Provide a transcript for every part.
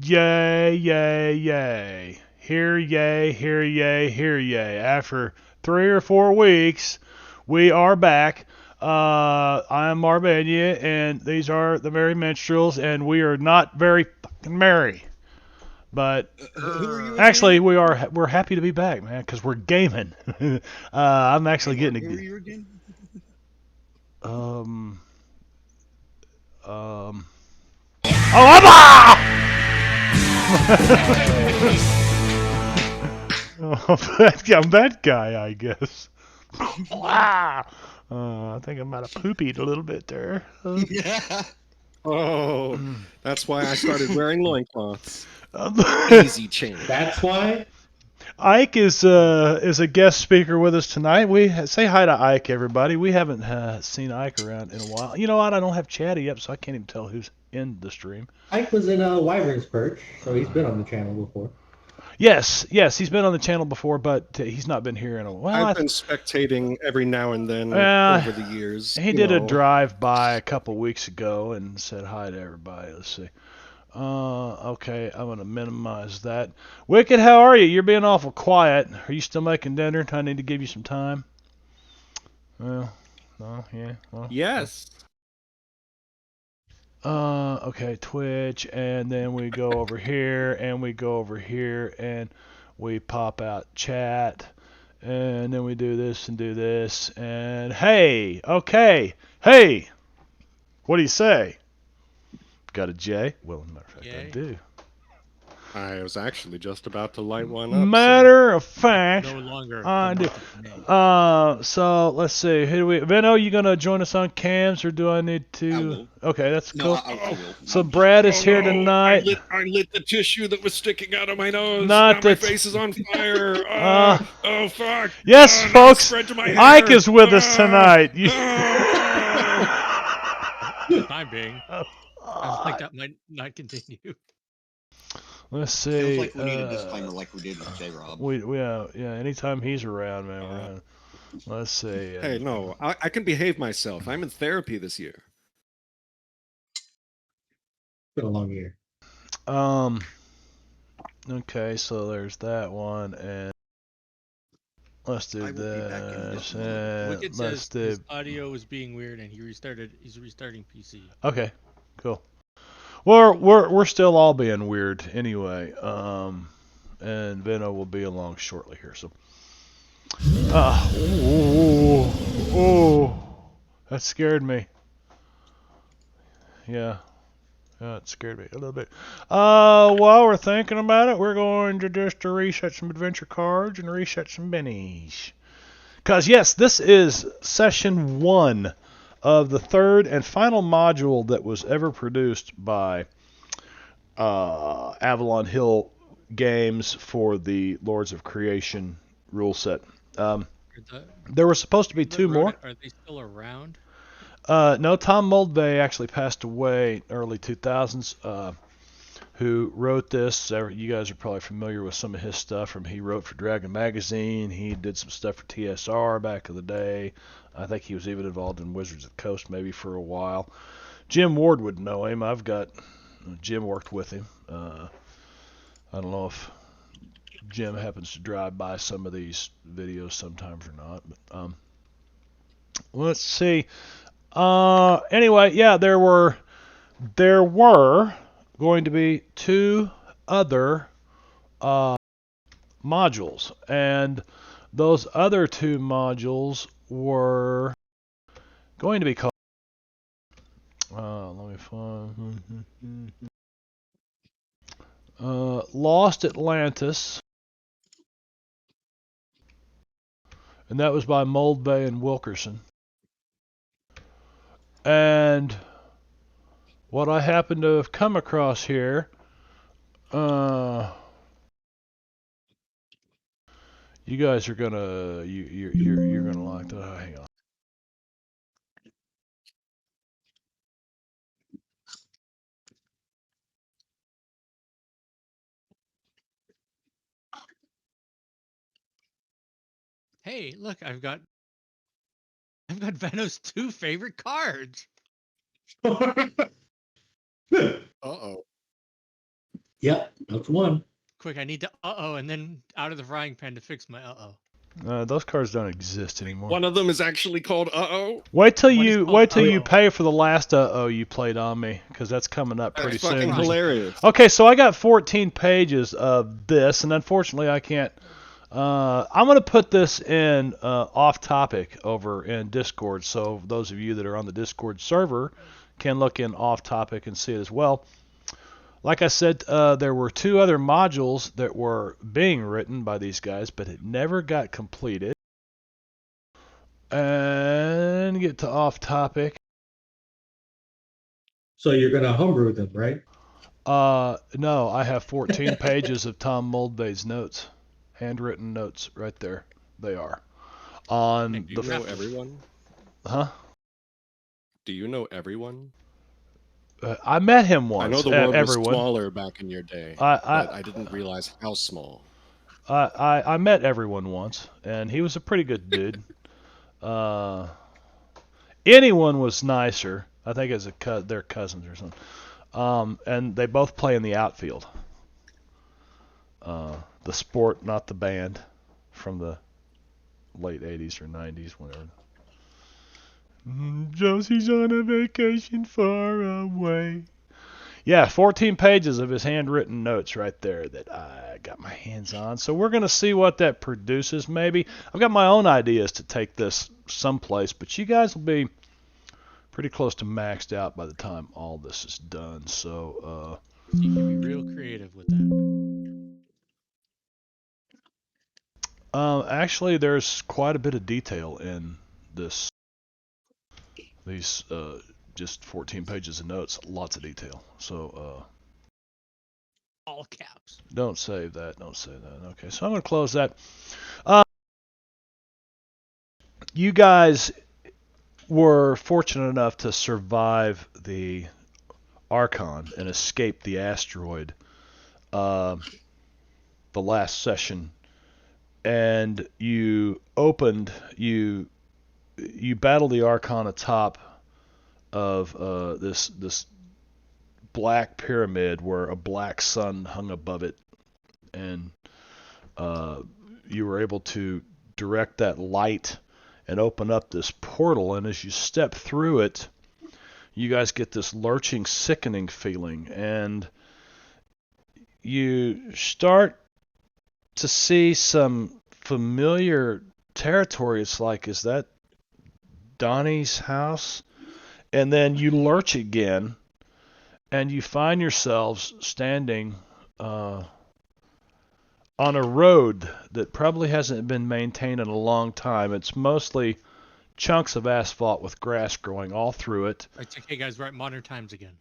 Yay, yay, yay. Here, yay, here, yay, here, yay. After 3 or 4 weeks, we are back. I am Marbanya, and these are the Merry Minstrels, and we are not very fucking merry. But Who are you actually, again? we're happy to be back, man, because we're gaming. I'm actually And getting who are a you again? um oh, I'm that guy, I guess. Wow. I think I might have poopied a little bit there. Yeah. Oh, that's why I started wearing loincloths. Um, Easy change. That's why. Ike is a guest speaker with us tonight. We say hi to Ike, everybody. We haven't seen Ike around in a while. You know what? I don't have Chatty up, so I can't even tell who's in the stream. Ike was in Wyvern's Perch, so he's been on the channel before. Yes, he's been on the channel before, but he's not been here in a while. I've been spectating every now and then Uh, over the years. he did a drive by a couple weeks ago and said hi to everybody. Let's see. Okay, I'm gonna minimize that. Wicked, how are you? You're being awful quiet. Are you still making dinner? I need to give you some time. Well, no, yeah. Well, Yes. okay, Twitch, and then we go over here, and we go over here, and we pop out chat, and then we do this and do this, and hey, okay, hey, what do you say? Got a J? Well, as a matter of fact, I Yay. do. I was actually just about to light one up. Matter of fact, No longer. I do. May. So let's see. Who do we? Veno, you gonna join us on cams, or do I need I to? will. Okay, that's No, cool. I will. So Brad is here Oh, no, tonight. I lit the tissue that was sticking out of my nose. Not now the my face is on fire. Oh, fuck. Yes, Now it's folks. spread to my Ike hair. is with us tonight. Time being. I think that might not continue. Let's Sounds see. like we need a disclaimer like we did with J-Rob. Yeah. Anytime he's around, man, we're on. Let's see. Hey, no, I can behave myself. I'm in therapy this year. Been a long year. Okay, so there's that one, and let's do I will be back in this. just a moment. Wicked Let's says do. his audio was being weird and he's restarting PC. Okay, cool. Well, we're still all being weird anyway. And Veno will be along shortly here. So, that scared me. Yeah, it scared me a little bit. While we're thinking about it, we're going to just reset some adventure cards and reset some bennies. Because yes, this is session 1 of the third and final module that was ever produced by Avalon Hill Games for the Lords of Creation rule set. There were supposed to be 2 more. Are they still around? No, Tom Moldvay actually passed away early 2000s. Who wrote this? You guys are probably familiar with some of his stuff. He wrote for Dragon Magazine. He did some stuff for TSR back in the day. I think he was even involved in Wizards of the Coast maybe for a while. Jim Ward would know him. Jim worked with him. I don't know if Jim happens to drive by some of these videos sometimes or not. But let's see. Anyway, yeah, there were going to be 2 other modules, and those other 2 modules were going to be called. Let me find. Lost Atlantis, and that was by Moldvay and Wilkerson. And what I happen to have come across here, you guys are gonna you're gonna like that. Oh, hang on. Hey, look, I've got Veno's 2 favorite cards. Uh-oh. Yep, that's one. Quick, I need to and then out of the frying pan to fix my Those cards don't exist anymore. One of them is actually called Uh-oh. Wait till What is you called pay for the last you played on me, because that's coming up pretty That's fucking soon. hilarious. Okay, so I got 14 pages of this, and unfortunately I can't. I'm gonna put this in off topic over in Discord, so those of you that are on the Discord server can look in off topic and see it as well. Like I said, there were 2 other modules that were being written by these guys, but it never got completed. And get to off topic. So you're gonna homebrew them, right? No, I have 14 pages of Tom Moldvay's notes, handwritten notes right there. They are on Do you know everyone? Huh? Do you know everyone? I met him once. I know the world was everyone. smaller back in your day, but I didn't realize how small. I met everyone once, and he was a pretty good dude. Anyone was nicer. I think as they're cousins or something. And they both play in the outfield. The sport, not the band, from the late 80s or 90s, whatever. Josie's on a vacation far away. Yeah, 14 pages of his handwritten notes right there that I got my hands on. So we're going to see what that produces maybe. I've got my own ideas to take this someplace, but you guys will be pretty close to maxed out by the time all this is done. So you can be real creative with that. Actually, there's quite a bit of detail in these just 14 pages of notes, lots of detail. So all caps. Don't save that. Don't save that. Okay, so I'm going to close that. You guys were fortunate enough to survive the Archon and escape the asteroid the last session, and you battled the Archon atop of this black pyramid where a black sun hung above it, and you were able to direct that light and open up this portal, and as you step through it, you guys get this lurching, sickening feeling, and you start to see some familiar territory. It's like, is that Donnie's house? And then you lurch again, and you find yourselves standing on a road that probably hasn't been maintained in a long time. It's mostly chunks of asphalt with grass growing all through it. It's okay, guys. We're at modern times again.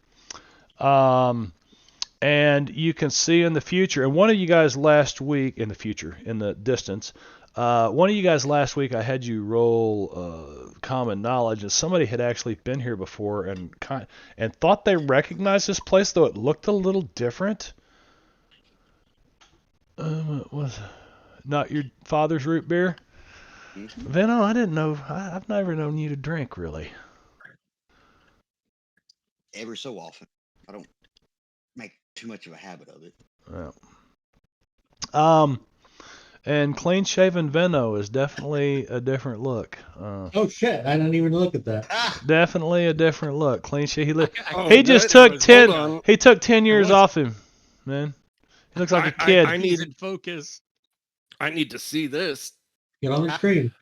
And you can see in the future, and one of you guys last week, in the distance, one of you guys last week, I had you roll common knowledge, and somebody had actually been here before and thought they recognized this place, though it looked a little different. Was not your father's root beer? Veno, I didn't know. I've never known you to drink, really. Ever so often. I don't make too much of a habit of it. Yeah. And clean-shaven Veno is definitely a different look. Oh shit! I didn't even look at that. Definitely a different look. Clean shave. He just took 10. He took 10 years off him, man. He looks like a kid. I need in focus. I need to see this. Get on the screen.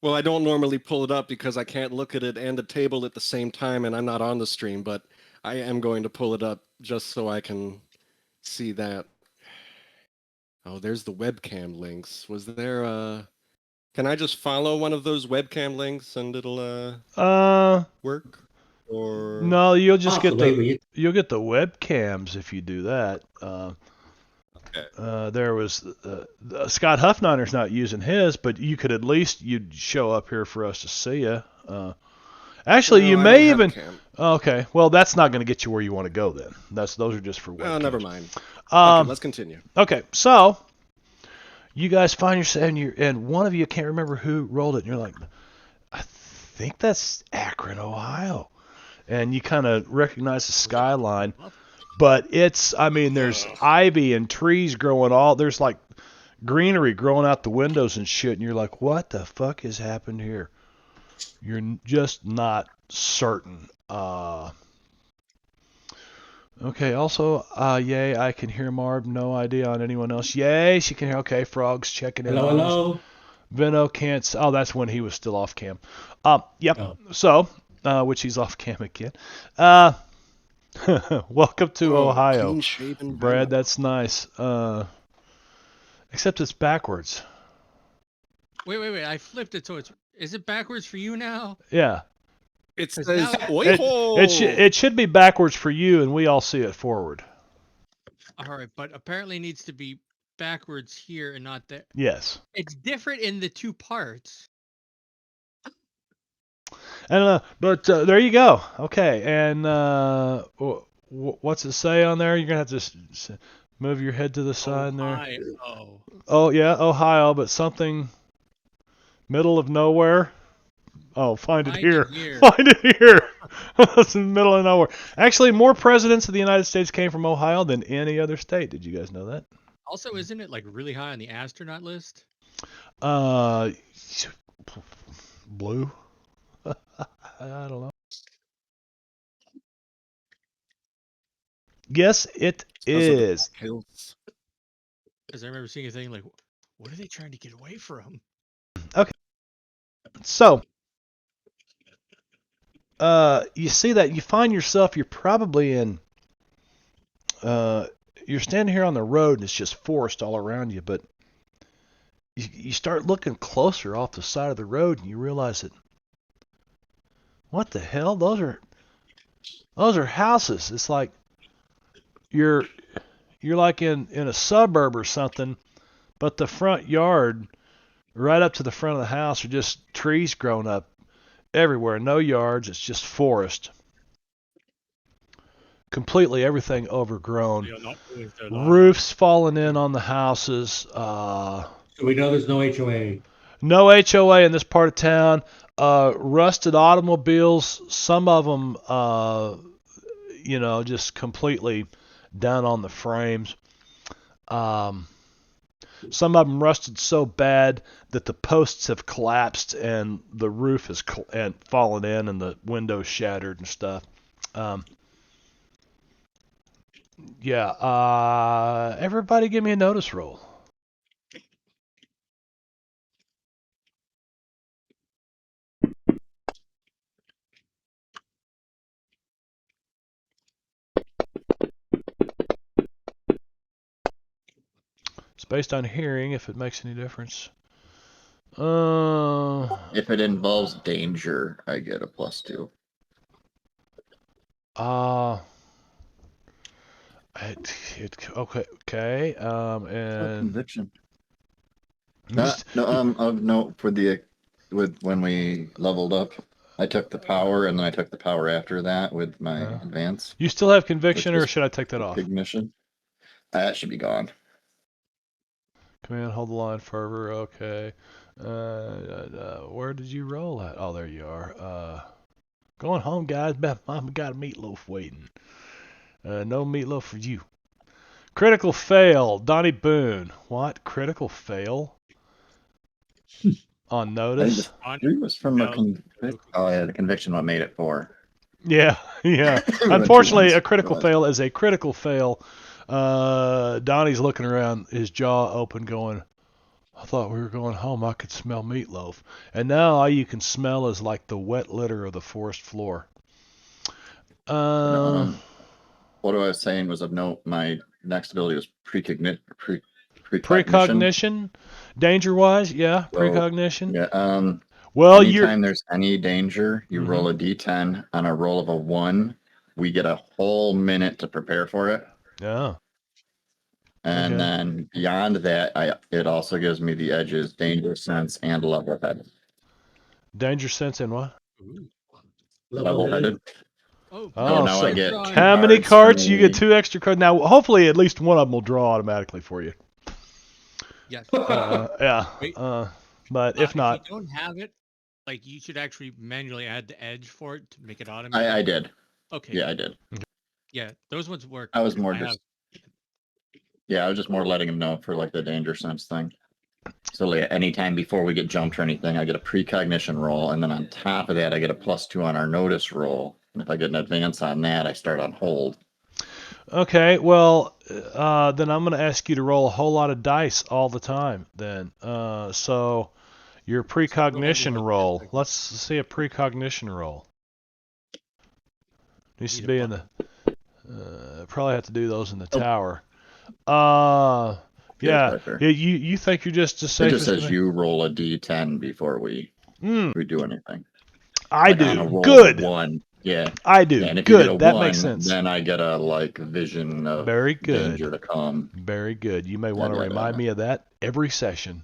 Well, I don't normally pull it up because I can't look at it and the table at the same time, and I'm not on the stream, but I am going to pull it up just so I can see that. Oh, there's the webcam links. Was there Can I just follow one of those webcam links and it'll work? Or no, you'll just get Possibly. you'll get the webcams if you do that. okay. There was Scott Huffniner's not using his, but you could at least you'd show up here for us to see you. Actually, you may even. Okay, well, that's not going to get you where you want to go then. Those are just for webcams. Oh, never mind. Okay, let's continue. Okay, so you guys find yourself, and one of you can't remember who rolled it, and you're like, I think that's Akron, Ohio. And you kind of recognize the skyline. But there's ivy and trees growing there's like greenery growing out the windows and shit, and you're like, what the fuck has happened here? You're just not certain. Okay, also, yay, I can hear Marb, no idea on anyone else. Yay, she can hear, okay, Frog's checking in. Hello. Vino can't, that's when he was still off cam. Yep, Oh. So, which he's off cam again. Welcome to Ohio. Clean-shaven Brad, Venom. that's nice. Except it's backwards. Wait. I flipped it so is it backwards for you now? Yeah. It says, now- It should be backwards for you, and we all see it forward. All right, but apparently it needs to be backwards here and not there. Yes. It's different in the two parts. And but there you go. Okay, and what's it say on there? You're gonna have to move your head to the side there. Ohio. Oh yeah, Ohio, but something middle of nowhere. Oh, find it here. Find it here. It's in the middle of nowhere. Actually, more presidents of the United States came from Ohio than any other state. Did you guys know that? Also, isn't it like really high on the astronaut list? Blue. I don't know. Yes, it is. Hills. Because I remember seeing a thing like, what are they trying to get away from? So, you see that you find yourself, you're probably in, you're standing here on the road and it's just forest all around you, but you start looking closer off the side of the road and you realize that, what the hell? Those are houses. It's like you're like in a suburb or something, but the front yard, right up to the front of the house, are just trees grown up everywhere. No yards. It's just forest. Completely everything overgrown. Roofs falling in on the houses. So we know there's no HOA. No HOA in this part of town. Rusted automobiles. Some of them, just completely down on the frames. Some of them rusted so bad that the posts have collapsed and the roof has fallen in and the windows shattered and stuff. Everybody give me a notice roll. It's based on hearing, if it makes any difference. If it involves danger, I get a +2. Okay. And Conviction. Of note with when we leveled up, I took the power and then I took the power after that with my advance. You still have conviction, or should I take that off? Ignition. That should be gone. Command, hold the line, fervor. Okay. Where did you roll at? Oh, there you are. Going home, guys. Mama got a meatloaf waiting. No meatloaf for you. Critical fail. Donnie Boone. What? Critical fail? On notice? It was from the conviction what made it 4. Yeah. Unfortunately, a critical fail is a critical fail. Donnie's looking around, his jaw open, going, I thought we were going home. I could smell meatloaf. And now all you can smell is like the wet litter of the forest floor. What I was saying was of note, my next ability was precognition. Danger-wise, yeah, precognition. Yeah. Well, anytime there's any danger, you roll a d10. On a roll of a 1, we get a whole minute to prepare for it. Yeah. And then beyond that, it also gives me the edges, danger sense, and level headed. Danger sense and what? Level headed. Oh, now so I get how many cards? You get 2 extra cards. Now, hopefully, at least one of them will draw automatically for you. yes. But if not, if you don't have it, like you should actually manually add the edge for it to make it automatic. I did. Okay. Yeah, I did. Yeah, those ones work. I was more I have. just, yeah, I was just more letting him know for like the danger sense thing. So like anytime before we get jumped or anything, I get a precognition roll, and then on top of that, I get a +2 on our notice roll. And if I get an advance on that, I start on hold. Okay, well, then I'm going to ask you to roll a whole lot of dice all the time. Then, so your precognition roll. Let's see a precognition roll. Needs to Need a be in the. button. Probably have to do those in the Oh. tower. Yeah, Yeah. You think you're just as safe it just as says you roll a d10 before we do anything. I Like on a do. roll Good. of 1. Yeah. I do. Yeah, and if you get a Good. That 1, makes sense. then I get a like vision of Very good. danger to come. Very good. You may want to remind me of that every session.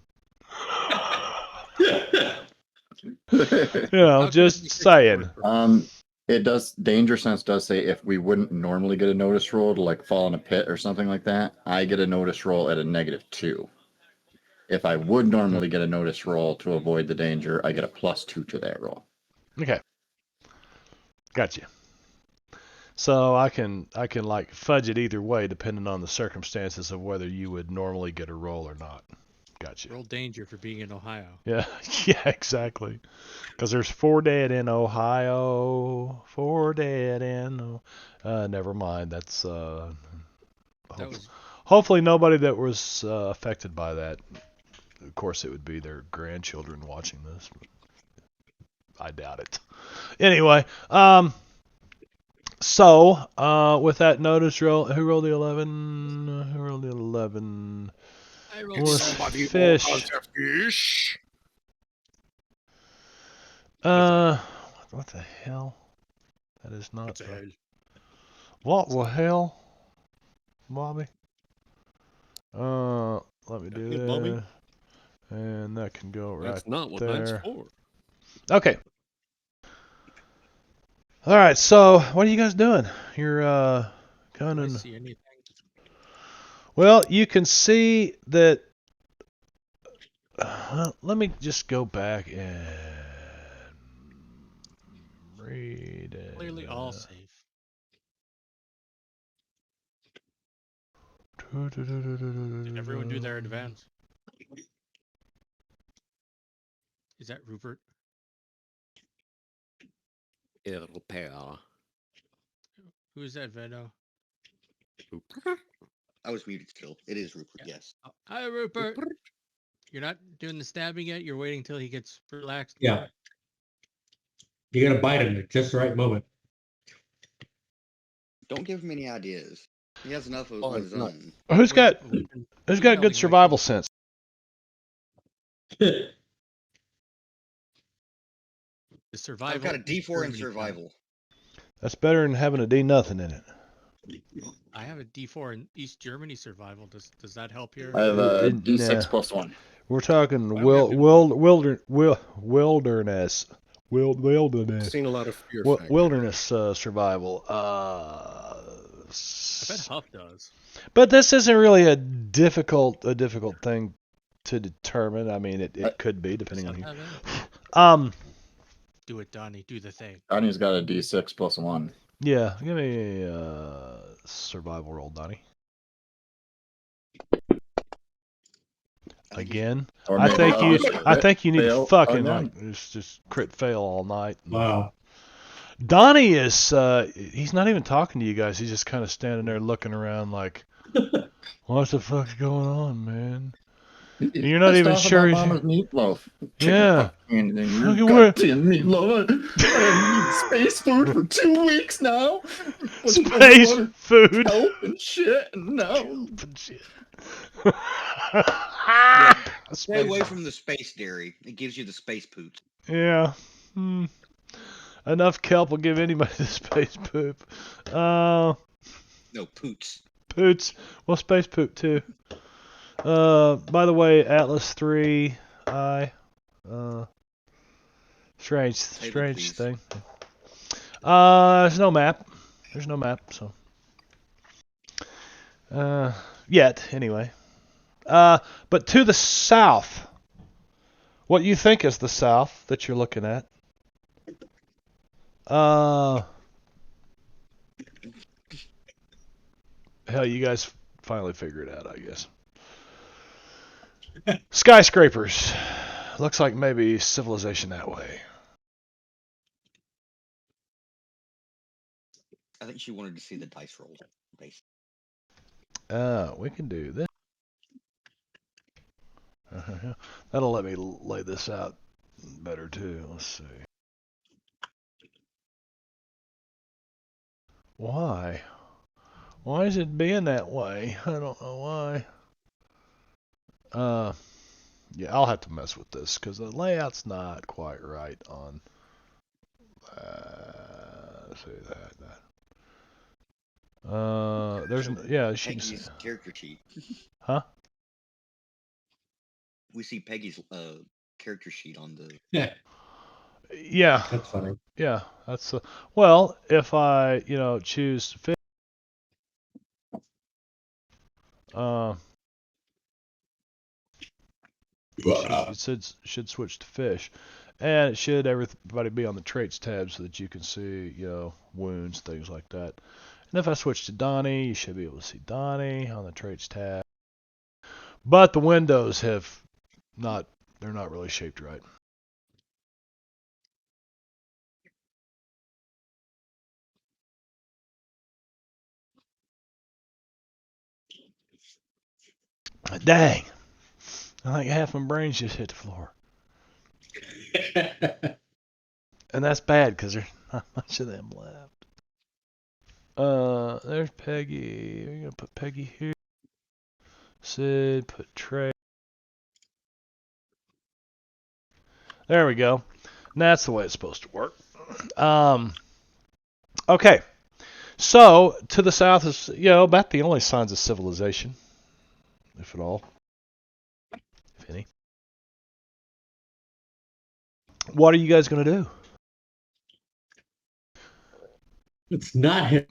How Just can I be saying. It does, danger sense does say if we wouldn't normally get a notice roll to like fall in a pit or something like that, I get a notice roll at a -2. If I would normally get a notice roll to avoid the danger, I get a +2 to that roll. Okay. Gotcha. So I can like fudge it either way depending on the circumstances of whether you would normally get a roll or not. Gotcha. Roll danger for being in Ohio. Yeah, yeah, exactly. Because there's 4 dead in Ohio. 4 dead in. Never mind. That's That was hopefully nobody that was affected by that. Of course, it would be their grandchildren watching this. I doubt it. Anyway, so with that notice roll, who rolled the 11? Who rolled the 11? I rolled Was Somebody fish. wants a fish. What the hell? That is not. What the hell? What the hell, Bobby? Let me do Hey, that. Bobby. And that can go right That's not what there. that's for. Okay. All right. So, what are you guys doing? You're going Do I in. see anything? Well, you can see that. Let me just go back and read it. Clearly all safe. Did everyone do their advance? Is that Rupert? Who is that, Vedo? I was muted still. It is Rupert, yes. Oh, hi, Rupert. You're not doing the stabbing yet? You're waiting till he gets relaxed? Yeah. You gotta bite him at just the right moment. Don't give him any ideas. He has enough of Oh, his no. own. Who's got We've been good telling survival sense? The I've survival. got a D4 in Germany survival. That's better than having a D nothing in it. I have a D4 in East Germany survival. Does that help here? I have a Nah. d6 +1. We're talking Why don't we have wilderness. Wilderness. Seen a lot of fear. Factor. Wilderness survival. I bet Huff does. But this isn't really a difficult thing to determine. I mean, it could be depending on Does you. that have it? Do it, Donnie. Do the thing. Donnie's got a d6 +1. Yeah. Give me a survival roll, Donnie. Again, Or I maybe think I'll you. just I think you need fail fucking again. like just crit fail all night. Wow. Donnie is. He's not even talking to you guys. He's just kind of standing there looking around like, what the fuck's going on, man? You're not even sure About he's- Mama's meatloaf. Yeah. Anything. Look You're at where- goddamn meatloaf. I haven't eaten space food for 2 weeks now. Space food. Help and shit. And now. And shit. Stay away from the space dairy. It gives you the space poop. Yeah. Enough kelp will give anybody the space poop. No, poots. Poots. Well, space poop too. By the way, Atlas 3 strange please. thing. There's no map. There's no map, so yet anyway. But to the south, what you think is the south that you're looking at? hell, you guys finally figure it out, I guess. Skyscrapers. Looks like maybe civilization that way. I think she wanted to see the dice roll. Basically. We can do this. That'll let me lay this out better too. Let's see. Why? Why is it being that way? I don't know why. Yeah, I'll have to mess with this because the layout's not quite right on. Let's see that. There's So, yeah. She can Peggy's character sheet. Huh? We see Peggy's character sheet on the. Yeah, Yeah. that's funny. Yeah. That's well. If I choose fish. It should switch to fish, and it should everybody be on the traits tab so that you can see wounds, things like that. And if I switch to Donnie, you should be able to see Donnie on the traits tab. But the windows they're not really shaped right. Dang. I think half my brains just hit the floor. And that's bad because there's not much of them left. There's Peggy. We're going to put Peggy here. Sid, put Trey. There we go. And that's the way it's supposed to work. Okay. So, to the south is, about the only signs of civilization, if at all. If any. What are you guys going to do? Let's not head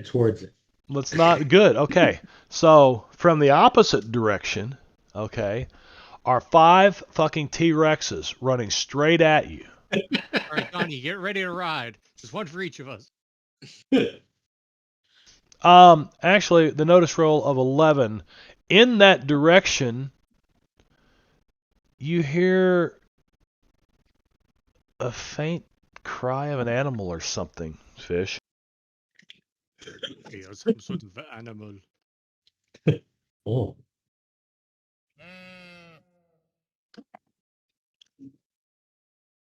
towards it. Let's not. Good. Okay. So, from the opposite direction, okay, are 5 fucking T-Rexes running straight at you. All right, Donnie, get ready to ride. There's one for each of us. Actually, the notice roll of 11. In that direction, you hear a faint cry of an animal or something, Fish. Yeah, some sort of animal. Oh.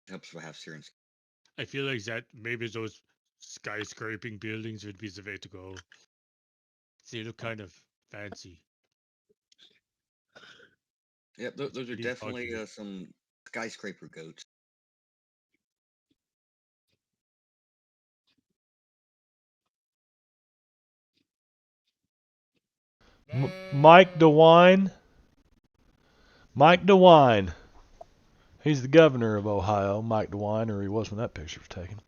Helps if I have Siren's. I feel like that maybe those skyscraping buildings would be the way to go. They look kind of fancy. Yep, those are These definitely bugs. some skyscraper goats. Mike DeWine. Mike DeWine. He's the governor of Ohio, Mike DeWine, or he was when that picture was taken.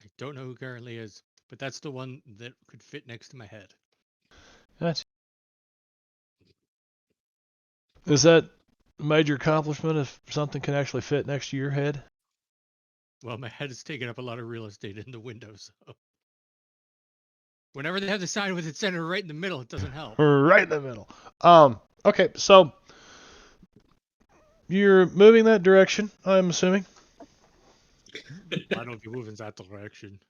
I don't know who currently is, but that's the one that could fit next to my head. Is that a major accomplishment if something can actually fit next to your head? Well, my head is taking up a lot of real estate in the window, so. Whenever they have the sign with it centered right in the middle, it doesn't help. Right in the middle. Okay, so you're moving that direction, I'm assuming. I don't be moving that direction.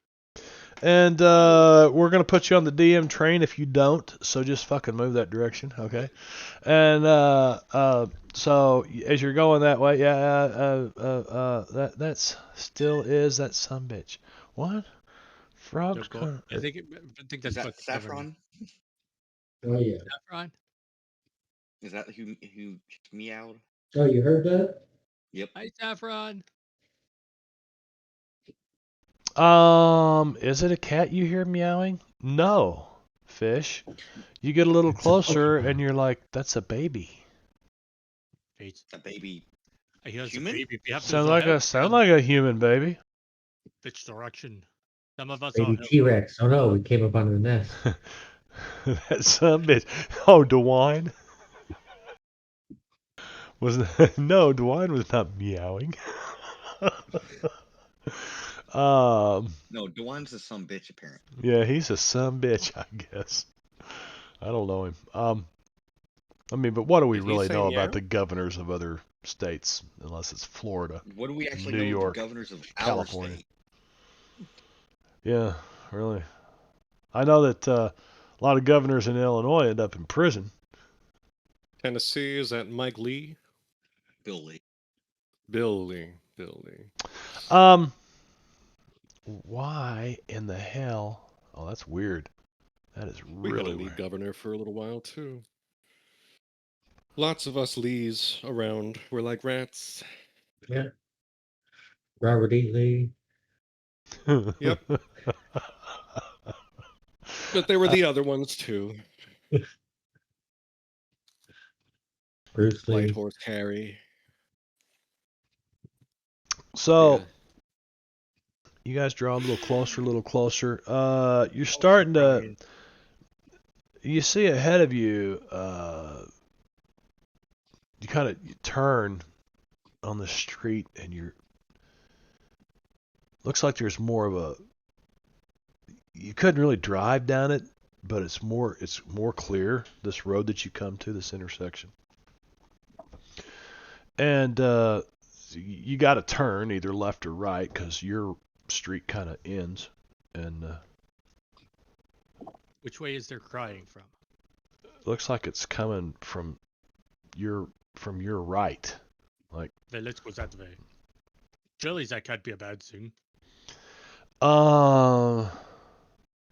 And we're going to put you on the DM train if you don't, so just fucking move that direction, okay? And so as you're going that way, that's still is that sumbitch. What? Frogs? I think Is that's that like the governor. Saffron? Oh, yeah. Saffron? Is that who meowed? Oh, you heard that? Yep. Hi, Saffron. Is it a cat you hear meowing? No, Fish. You get a little closer and you're like, that's a baby. It's A baby. I hear it's a Human? baby. You have to Sound like a human baby. Which direction? Some of us Baby are T-Rex. Oh no, we came up under the nest. That's some bitch. Oh, DeWine. No, DeWine was not meowing. No, Dewan's a some bitch apparently. Yeah, he's a son bitch, I guess. I don't know him. I mean, but what do we Did he really say know meow? about the governors of other states, unless it's Florida, What do we actually New know York, the governors of our California? state? Yeah, really. I know that a lot of governors in Illinois end up in prison. Tennessee, is that Mike Lee? Bill Lee. Bill Lee. Bill Lee. Why in the hell? Oh, that's weird. That is We had a really Lee weird. governor for a little while, too. Lots of us Lees around. We're like rats. Yeah. Robert E. Lee. Yep. But there were the other ones, too. Bruce Light Lee. Horse Harry. So, Yeah. you guys draw a little closer, a little closer. You're starting to. Brian. You see ahead of you. You kind of turn on the street, and you're. Looks like there's more of a. You couldn't really drive down it, but it's more clear. This road that you come to, this intersection, and you got to turn either left or right because your street kind of ends, and Which way is there crying from? looks like it's coming from your right. Then let's go that way. Surely that can't be a bad thing.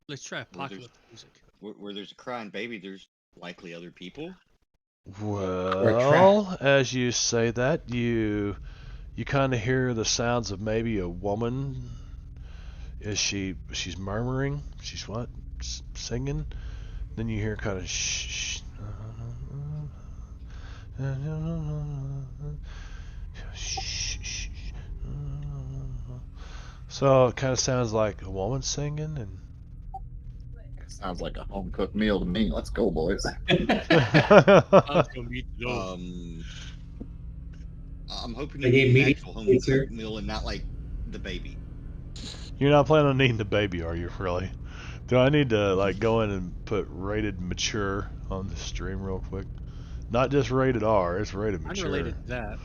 Let's try Well, there's- apocalypse music. Where there's a crying baby, there's likely other people. Well, as you say that, you kind of hear the sounds of maybe a woman. She's murmuring? She's what? Singing? Then you hear kind of shh. So it kind of sounds like a woman singing, and Sounds like a home cooked meal to me. Let's go, boys. Let's go meet the dog. I'm hoping They you gave eat an me actual home pizza. cooked meal and not like the baby. You're not planning on eating the baby, are you? Really? Do I need to like go in and put rated mature on the stream real quick? Not just rated R, it's rated mature. Unrelated to that.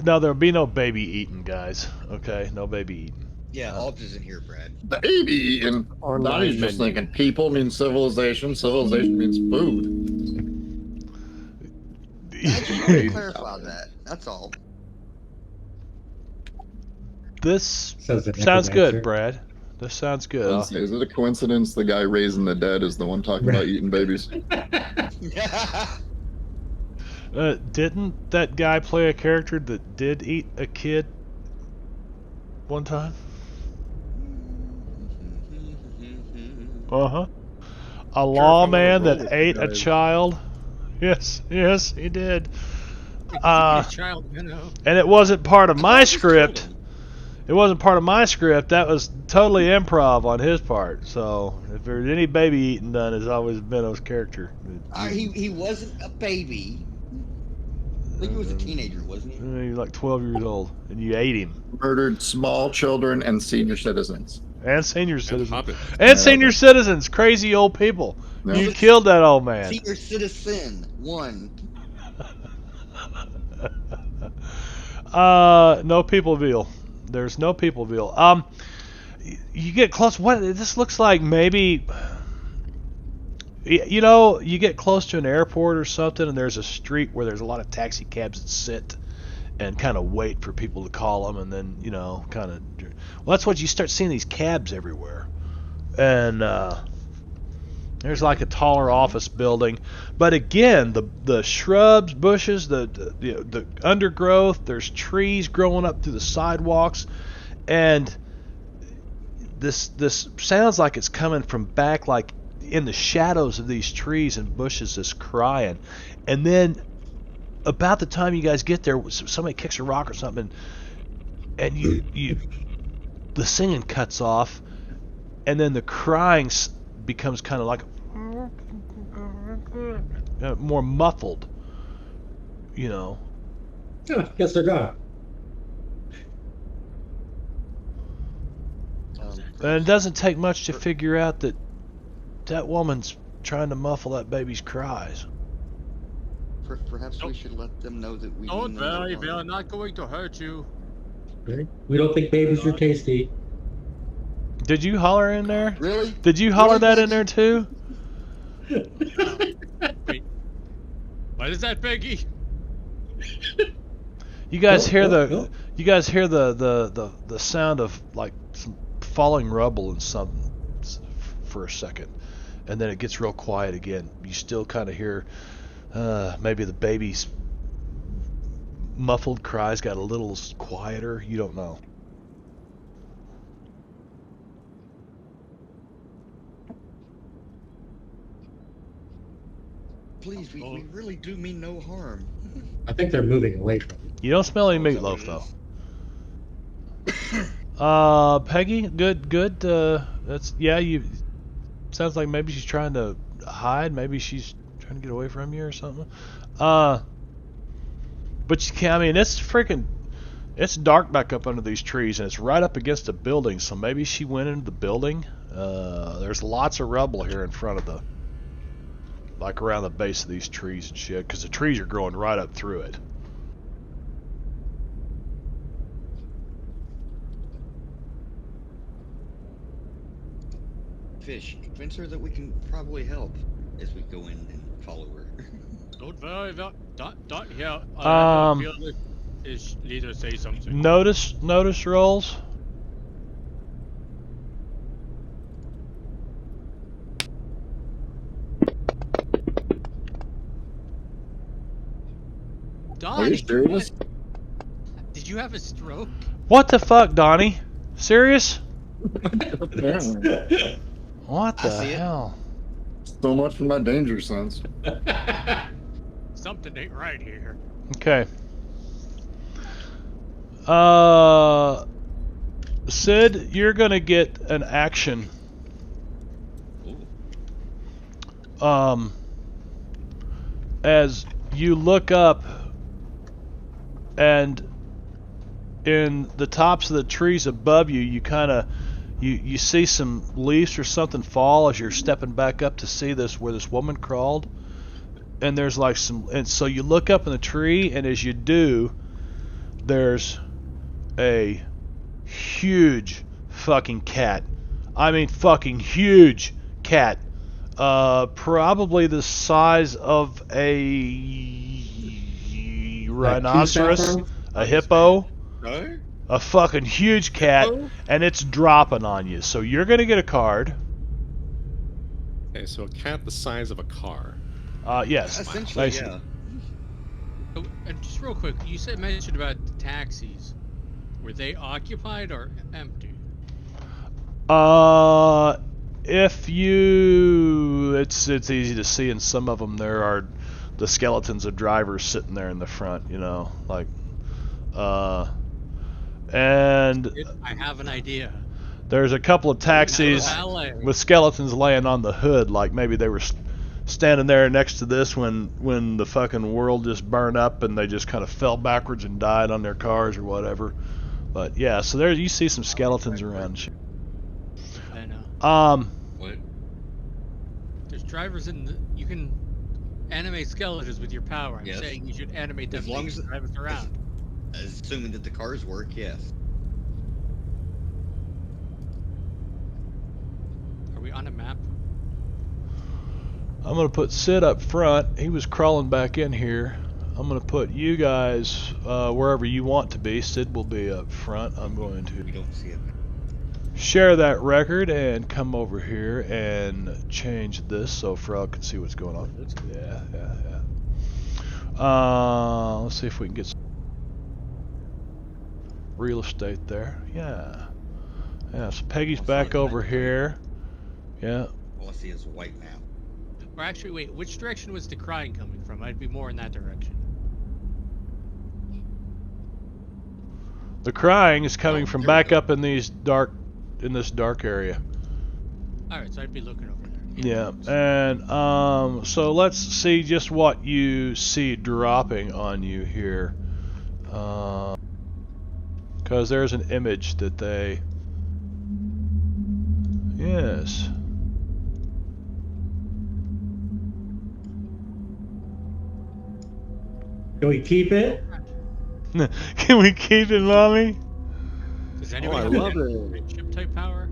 No, there'll be no baby eating, guys. Okay, no baby eating. Yeah, Alps isn't here, Brad. Baby eating. Online Donnie's just menu. thinking people means civilization. Civilization means food. I just want to clarify that. That's all. This Says the sounds good, necromancer. Brad. This sounds good. Is it a coincidence the guy raising the dead is the one talking about eating babies? Didn't that guy play a character that did eat a kid one time? Uh-huh. A lawman that ate a child? Yes, he did. Child, you know. And it wasn't part of my script. It wasn't part of my script. That was totally improv on his part. So if there's any baby eating done, it's always Benno's character. He wasn't a baby. I think he was a teenager, wasn't he? He's like 12 years old, and you ate him. Murdered small children and senior citizens. And senior citizens. Hobbit. And senior citizens, crazy old people. No. You killed that old man. Senior citizen, one. No Peopleville. There's no Peopleville. You get close. What this looks like? Maybe. You know, you get close to an airport or something, and there's a street where there's a lot of taxi cabs that sit and kind of wait for people to call them, and then kind of. Well, that's what you start seeing these cabs everywhere, and there's like a taller office building, but again, the shrubs, bushes, the undergrowth. There's trees growing up through the sidewalks, and this sounds like it's coming from back, like in the shadows of these trees and bushes, is crying, and then about the time you guys get there, somebody kicks a rock or something, and you the singing cuts off, and then the crying becomes kind of like more muffled, Oh, guess they're gone. And it doesn't take much to figure out that that woman's trying to muffle that baby's cries. Perhaps we should let them know that we Don't mean them no worry, we are harm. not going to hurt you. We don't think babies are tasty. Did you holler in there? Really? Did you holler Really, that in Peggy? there too? Wait. What is that, Peggy? You guys Nope, hear nope, the nope. you guys hear the sound of like some falling rubble and something for a second, and then it gets real quiet again. You still kind of hear maybe the baby's muffled cries got a little quieter. You don't know. Please, we really do mean no harm. I think they're moving away from it. You don't smell any Oh, is that meatloaf what though. Peggy, good. That's yeah. You sounds like maybe she's trying to hide. Maybe she's trying to get away from you or something. But you can't. I mean, it's dark back up under these trees, and it's right up against a building. So maybe she went into the building. There's lots of rubble here in front of the, like around the base of these trees and shit, because the trees are growing right up through it. Fish, convince her that we can probably help as we go in and follow her. Don't worry about don't here. Um, Is leader say something. Notice rolls. Donnie, Are you serious? did you have a stroke? What the fuck, Donnie? Serious? Apparently. What I the see it. hell? So much for my danger sense. Something ain't right here. Okay. Sid, you're gonna get an action. As you look up, and in the tops of the trees above you, you kind of you see some leaves or something fall as you're stepping back up to see this where this woman crawled. And there's like some, and so you look up in the tree, and as you do, there's a huge fucking cat. I mean, fucking huge cat. Probably the size of a rhinoceros, a hippo, No? a fucking huge cat, and it's dropping on you. So you're gonna get a card. Okay, so a cat the size of a car. Yes. Essentially, Nice. yeah. Oh, and just real quick, you mentioned about the taxis. Were they occupied or empty? If you, it's easy to see in some of them there are the skeletons of drivers sitting there in the front, you know, like, and I have an idea. there's a couple of taxis Valet. with skeletons laying on the hood, like maybe they were standing there next to this when the fucking world just burned up and they just kind of fell backwards and died on their cars or whatever. But yeah, so there you see some skeletons around. I know. What? There's drivers in the. You can animate skeletons with your power. I'm Yes. saying you should animate them As long as- drivers around. Assuming that the cars work, yes. Are we on a map? I'm going to put Sid up front. He was crawling back in here. I'm going to put you guys wherever you want to be. Sid will be up front. I'm going We to don't see it. share that record and come over here and change this so Frog can see what's going on. Yeah. Let's see if we can get some real estate there. Yeah, so Peggy's back over here. Yeah. All I see is a white map. Or actually, wait, which direction was the crying coming from? I'd be more in that direction. The crying is coming Oh, from there we back go. up in this dark area. Alright, so I'd be looking over there. Yeah, and so let's see just what you see dropping on you here, because there's an image that they Yes. Can we keep it? Can we keep it, mommy? Does Oh, anybody I have love a it. ship type power?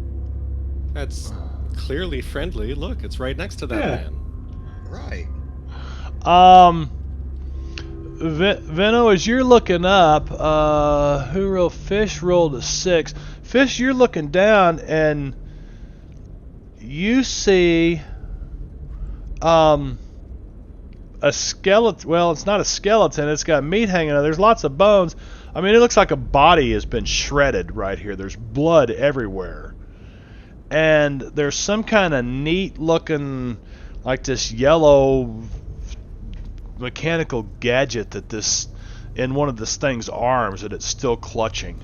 That's clearly friendly. Look, it's right next to that Yeah. man. Right. Veno, as you're looking up, who rolled? Fish rolled a 6. Fish, you're looking down and you see a skeleton. Well, it's not a skeleton. It's got meat hanging out. There's lots of bones. I mean, it looks like a body has been shredded right here. There's blood everywhere. And there's some kind of neat looking, like this yellow mechanical gadget that this, in one of this thing's arms, that it's still clutching.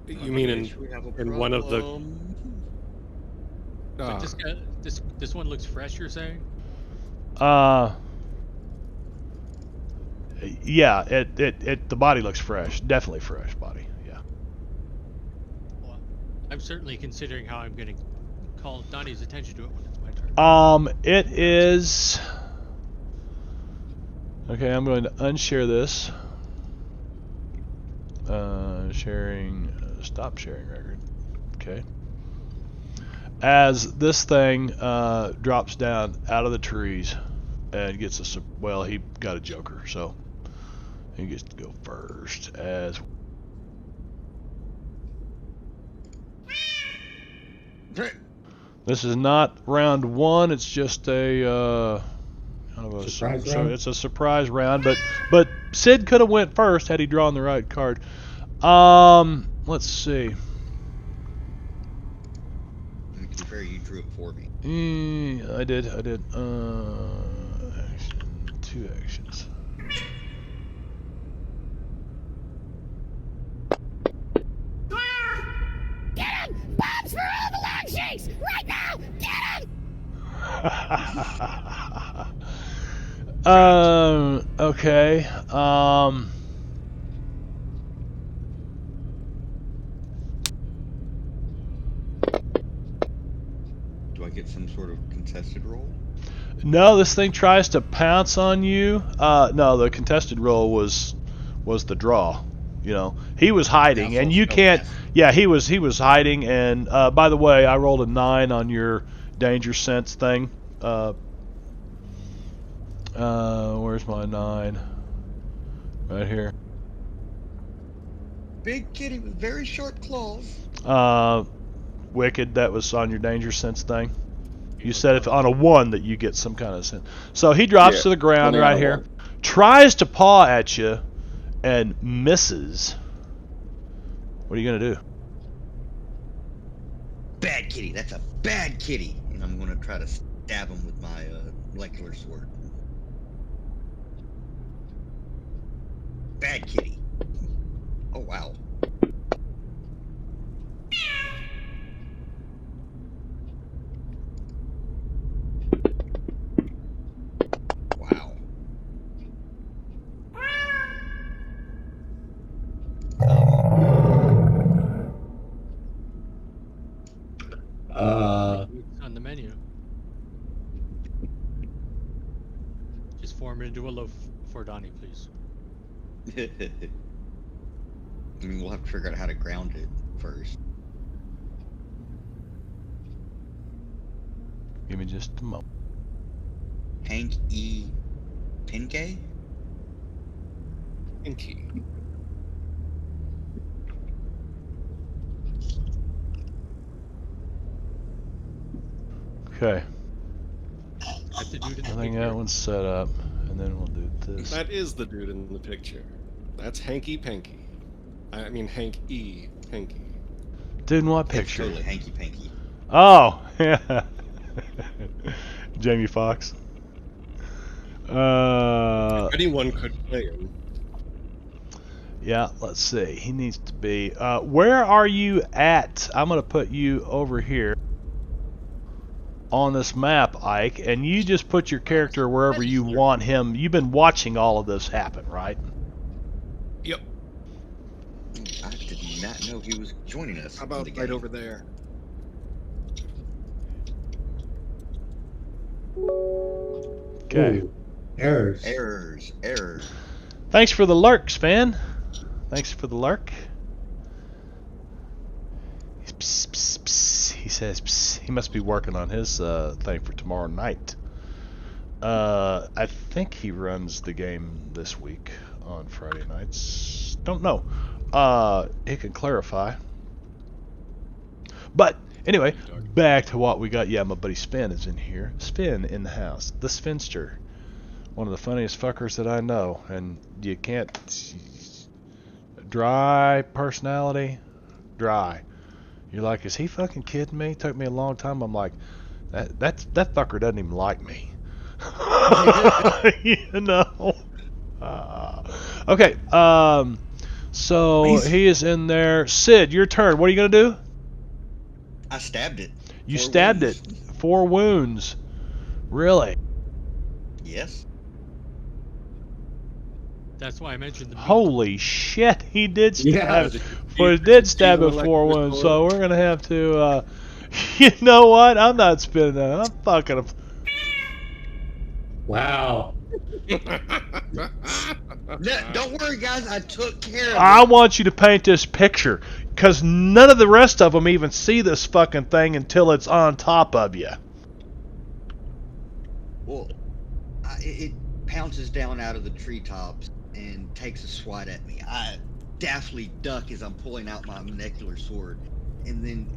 You mean in one of the? But Ah, this one looks fresh. You're saying? Yeah, the body looks fresh. Definitely fresh body. Yeah. Well, I'm certainly considering how I'm going to call Donnie's attention to it when it's my turn. It is. Okay, I'm going to unshare this. Sharing. Stop sharing record. Okay. As this thing drops down out of the trees and gets a. Well, he got a joker, so he gets to go first. As. This is not round 1. It's just a kind of a Surprise round? It's a surprise round, but Sid could have went first had he drawn the right card. Let's see. To be fair, you drew it for me. I did. Action, 2 actions. Get him! Bombs for all the long shakes! Right now! Get him! Okay. Do I get some sort of contested roll? No, this thing tries to pounce on you. No, the contested roll was the draw. You know, he was hiding, and you can't. Yeah, he was hiding, and by the way, I rolled a 9 on your danger sense thing. Where's my 9? Right here. Big kitty with very sharp claws. Wicked, that was on your danger sense thing. You said if on a 1 that you get some kind of sense. So he drops to the ground right here, tries to paw at you, and misses. What are you gonna do? Bad kitty. That's a bad kitty. And I'm gonna try to stab him with my molecular sword. Bad kitty. Oh wow. Wow. It's on the menu. Just form it into a loaf for Donnie, please. I mean, we'll have to figure out how to ground it first. Give me just a moment. Hank E. Pinkay? Pinky. Okay. That's the dude in the I think picture. that one's set up, and then we'll do this. That is the dude in the picture. That's Hanky Panky. I mean Hank E. Panky. Dude, in what It's picture? totally hanky panky. Oh, yeah. Jamie Foxx. Anyone could play him. Yeah, let's see. He needs to be. Where are you at? I'm going to put you over here on this map, Ike, and you just put your character wherever you want him. You've been watching all of this happen, right? Yep. I did not know he was joining us. How in about the right game. over there? Okay. Ooh, errors. Errors. Thanks for the lurk, Sven. Thanks for the lurk. Psst, psst, psst. He says psst. He must be working on his thing for tomorrow night. I think he runs the game this week on Friday nights. Don't know. He can clarify. But anyway, back to what we got. Yeah, my buddy Spin is in here. Spin in the house. The Spinster. One of the funniest fuckers that I know. And you can't... Dry personality. Dry. You're like, is he fucking kidding me? It took me a long time. I'm like, that fucker doesn't even like me. You know? Okay. So he is in there. Sid, your turn. What are you going to do? I stabbed it. You 4 stabbed wounds. it. 4 wounds. Really? Yes. That's why I mentioned the meat. Holy shit, he did Yeah. stab it. Well, he did stab it 4 wounds, so we're going to have to, you know what? I'm not spinning that. I'm fucking him. Wow. No, don't worry, guys. I took care of I it. want you to paint this picture, because none of the rest of them even see this fucking thing until it's on top of you. Well, it pounces down out of the treetops and takes a swat at me. I daftly duck as I'm pulling out my molecular sword, and then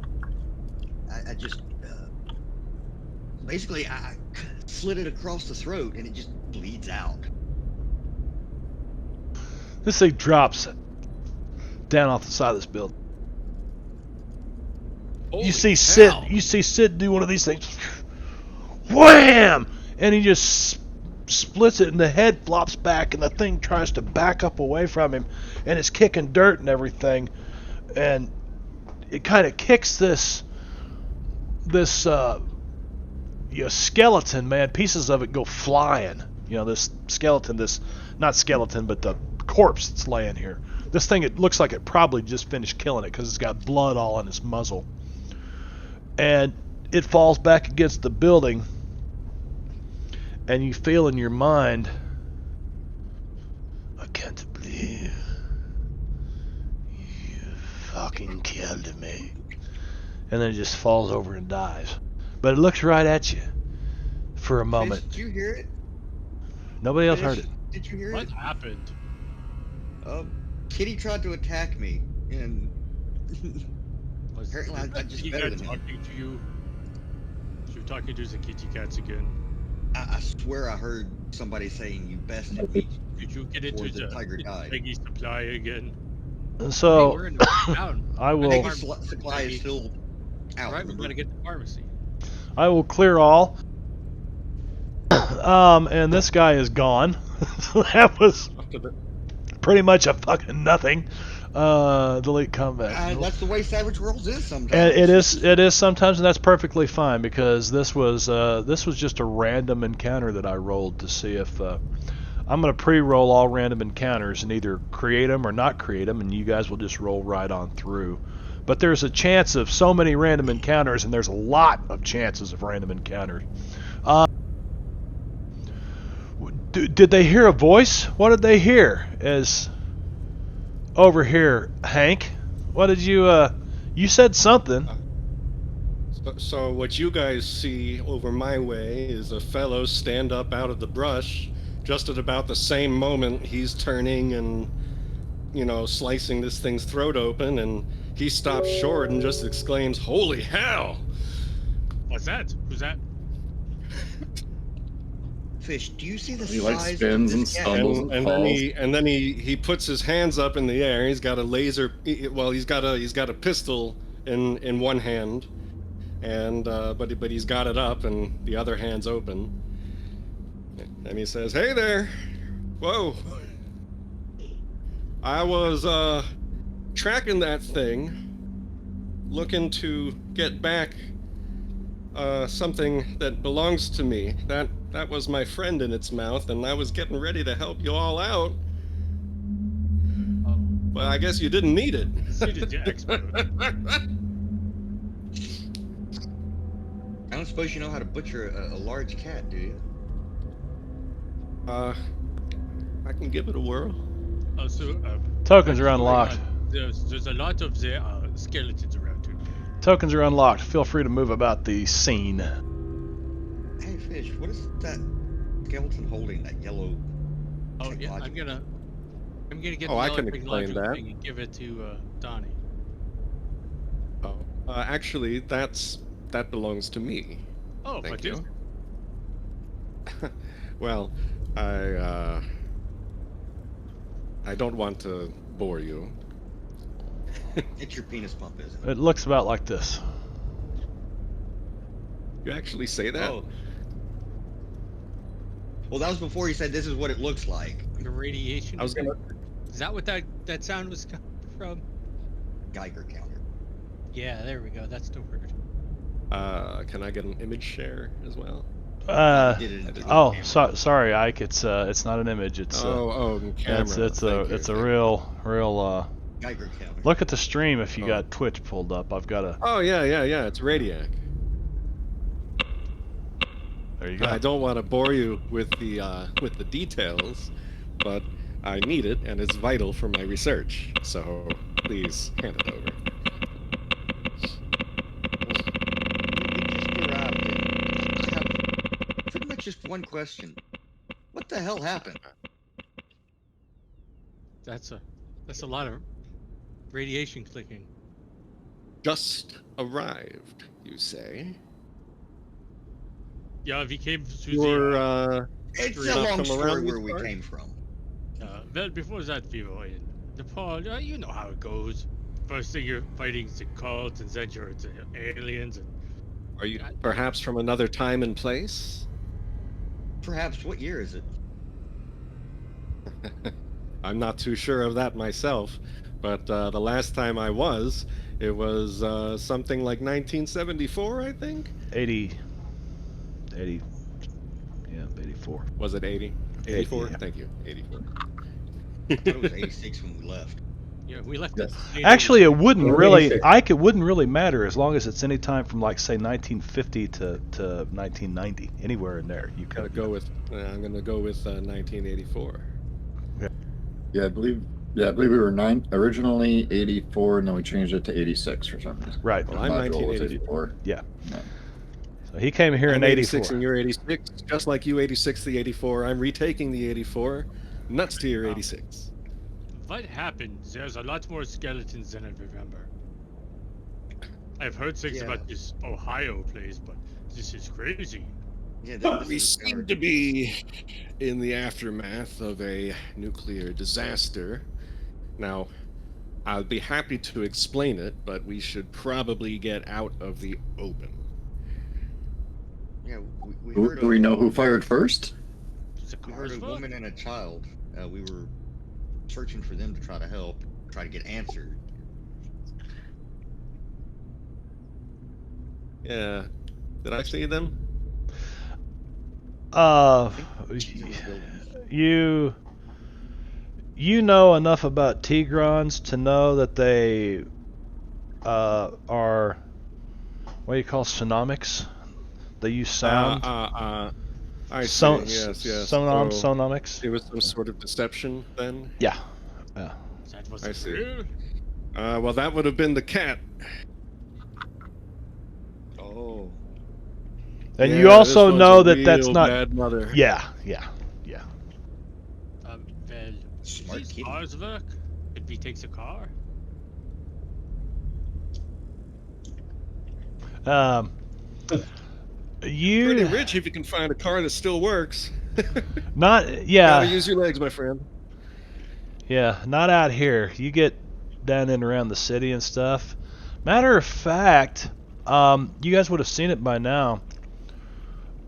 I just basically I slit it across the throat, and it just bleeds out. This thing drops down off the side of this building. Holy You see cow. Sid do one of these things. Wham! And he just splits it, and the head flops back, and the thing tries to back up away from him, and it's kicking dirt and everything, and it kind of kicks this skeleton, man. Pieces of it go flying. You know, this skeleton, not skeleton, but the corpse that's laying here. This thing, it looks like it probably just finished killing it because it's got blood all on its muzzle. And it falls back against the building, and you feel in your mind, I can't believe you fucking killed me. And then it just falls over and dies. But it looks right at you for a moment. Did you hear it? Nobody else heard it. Did you hear What it? happened? Kitty tried to attack me, and Was apparently I just kitty better cat than him. talking to you? She was talking to the kitty cats again. I swear I heard somebody saying you bested me. Did you get into Before the tiger died. Peggy supply again? Hey, So we're in the town. I will Peggy supply is still out. All right, we remember? gotta get to the pharmacy. clear all. And this guy is gone. So that was pretty much a fucking nothing. Delete combat. That's the way Savage Worlds is sometimes. And it is sometimes, and that's perfectly fine, because this was just a random encounter that I rolled to see if I'm going to pre-roll all random encounters and either create them or not create them, and you guys will just roll right on through. But there's a chance of so many random encounters, and there's a lot of chances of random encounters. Did they hear a voice? What did they hear? As over here, Hank, what did you? You said something. So what you guys see over my way is a fellow stand up out of the brush. Just at about the same moment, he's turning and, slicing this thing's throat open, and he stops short and just exclaims, "Holy hell!" What's that? Who's that? Fish, do you see the He, size like, spins of and this cat? stumbles. And then he puts his hands up in the air. He's got a laser. Well, he's got a pistol in one hand, and but he's got it up, and the other hand's open. And he says, "Hey there! Whoa! I was tracking that thing, looking to get back something that belongs to me. That was my friend in its mouth, and I was getting ready to help you all out. Well, I guess you didn't need it. Suited to explode. I don't suppose you know how to butcher a large cat, do you? I can give it a whirl. Also, Tokens are what's going unlocked. on? There's a lot of the skeletons around too. Tokens are unlocked. Feel free to move about the scene. Hey, Fish, what is that skeleton holding? That yellow. Oh yeah, I'm gonna get Oh, the I yellow can explain technological that. thing and give it to Donnie. Oh, actually, that belongs to me. Oh, Thank but you. this- Well, I don't want to bore you. It's your penis pump, isn't it? It looks about like this. You actually say that? Oh. Well, that was before he said this is what it looks like. the radiation. I was gonna. Is that what that sound was coming from? Geiger counter. Yeah, there we go. That's the word. Can I get an image share as well? Did it in Oh, camera. sorry, Ike. It's not an image. It's Camera. it's a real Geiger counter. Look at the stream if you Oh. got Twitch pulled up. I've got a. Oh yeah. It's Radiac. There you go. I don't want to bore you with the details, but I need it and it's vital for my research. So please hand it over. We just arrived in. I have pretty much just one question. What the hell happened? That's a lot of radiation clicking. Just arrived, you say? Yeah, if he came through You're It's You're a not long from story around where this we part? came from. well, before that, we were in Nepal. You know how it goes. First thing you're fighting the cults, and then you're the aliens, and Are you perhaps from another time and place? Perhaps. What year is it? I'm not too sure of that myself, but the last time I was, it was something like 1974, I think. 80, yeah, 84. Was it 80? 84? Yeah. Thank you. 84. I thought it was 86 when we left. yeah, we left. Yes. Actually, it wouldn't Or really, 86. Ike. It wouldn't really matter as long as it's any time from like say 1950 to 1990, anywhere in there. You Gotta could go with. I'm gonna go with 1984. Yeah, I believe we were originally 84, and then we changed it to 86 for some reason. Right. Well, I'm Module was 1984. So he came here I'm in 86 '84. and you're 86, just like you 86 the 84. I'm retaking the 84. Nuts to your 86. What happened? There's a lot more skeletons than I remember. I've heard things Yeah. about this Ohio place, but this is crazy. Yeah, this We is seem to be in the aftermath of a nuclear disaster. Now, I'll be happy to explain it, but we should probably get out of the open. Yeah, we Who, heard do we of- know who fired first? The We heard cars a fuck? woman and a child. We were searching for them to try to help, try to get answered. Yeah. Did I see them? You know enough about Tigrons to know that they are what do you call sonomics? They use sound. I see. So- Yes. sonomics. It was some sort of deception then? Yeah. That was I see. real? Well, that would have been the cat. Oh, And Yeah, you also this one's know a that that's real not. bad mother. Yeah. Well, smart these kitty. cars work? If he takes a car? You Pretty rich if you can find a car that still works. not Gotta yeah use your legs, my friend. yeah not out here. You get down in around the city and stuff. Matter of fact, you guys would have seen it by now.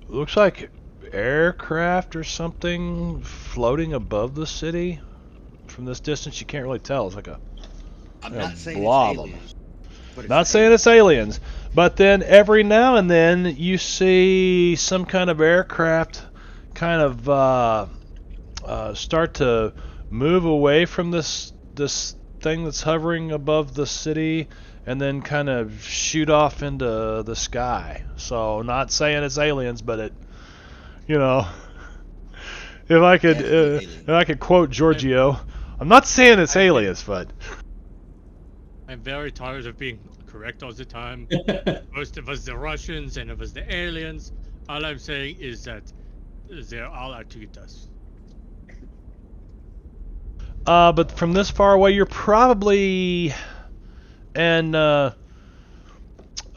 Looks like aircraft or something floating above the city. From this distance, you can't really tell. It's like a I'm Yeah, not saying blob it's 'em. aliens. But it's Not saying it's aliens, but then every now and then you see some kind of aircraft kind of start to move away from this thing that's hovering above the city and then kind of shoot off into the sky. So not saying it's aliens, but it, you know, if I could if I could quote Giorgio, I'm not saying it's aliens, but I'm very tired of being correct all the time. Most of us the Russians and of us the aliens. All I'm saying is that they're all out to get us. but from this far away, you're probably, and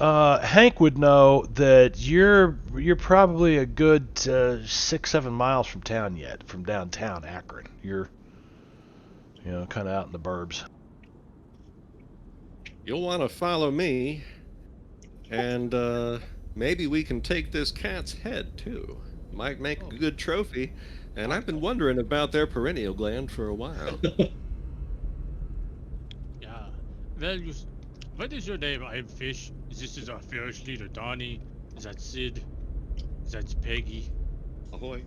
Hank would know that you're probably a good 6-7 miles from town yet, from downtown Akron. You're, you know, kind of out in the burbs. You'll want to follow me, and maybe we can take this cat's head too. Might make a good trophy. And I've been wondering about their perennial gland for a while. Yeah. Well, what is your name? I'm Fish. This is our first leader, Donnie. Is that Sid? Is that Peggy? Ahoy.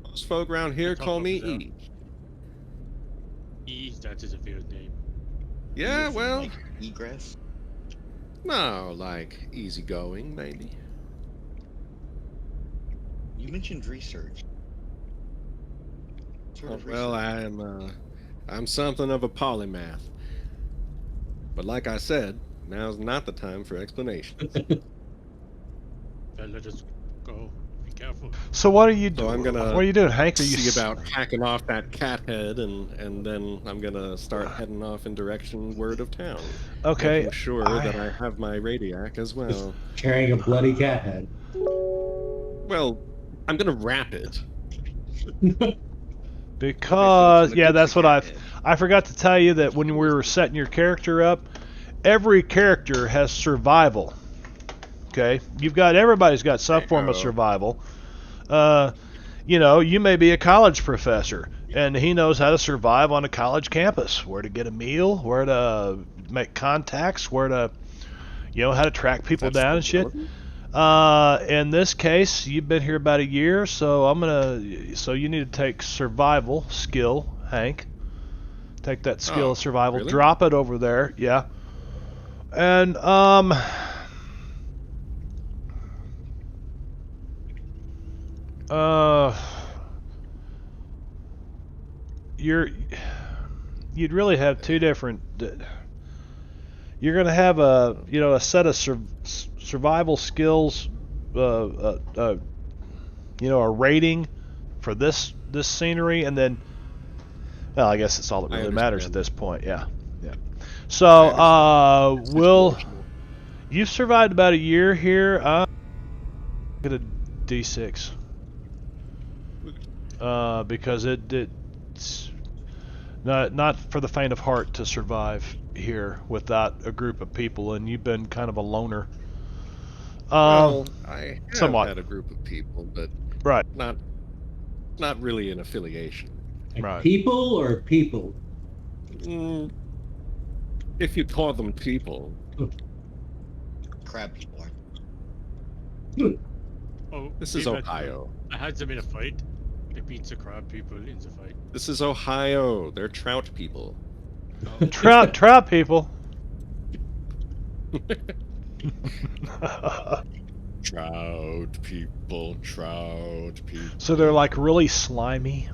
Most folk around here Talk call me over there. E. E, that is a weird name. Yeah, From, well, like, egress. no, like easygoing, maybe. You mentioned research. What sort of Well, research? I'm something of a polymath. But like I said, now's not the time for explanations. Well, let us go. Be careful. So what are you So doing? I'm gonna What are you doing, Hank? Are you See about hacking off that cat head, and then I'm gonna start heading off in direction word of town. okay? Making sure that I have my radiac as well. Carrying a bloody cat head. Well, I'm gonna wrap it. Because Okay, so yeah, it's that's a what cat head. I forgot to tell you that when we were setting your character up, every character has survival. Okay, everybody's got some form of Hey-o. survival. You know, you may be a college professor, and he knows how to survive on a college campus, where to get a meal, where to make contacts, where to, you know, how to track people That's down and still shit. relevant? In this case, you've been here about a year, so so you need to take survival skill, Hank. Take that skill Oh, of survival, really? drop it over there, yeah. And you'd really have two different. You're going to have a set of survival skills, a rating for this scenery, and then, well, I guess it's all that I really matters at understand. this point. Yeah. So you've survived about a year here. I'm gonna D6. Because it's not for the faint of heart to survive here without a group of people, and you've been kind of a loner. Well, I have somewhat. had a group of people, but Right. not really an affiliation. Like Right. people or people? Mm, if you call them people. Crab people. Oh, This is we've had- Ohio. I had them in a fight. They beat the crab people in the fight. This is Ohio. They're trout people. Trout people. Trout people, trout people. So they're like really slimy.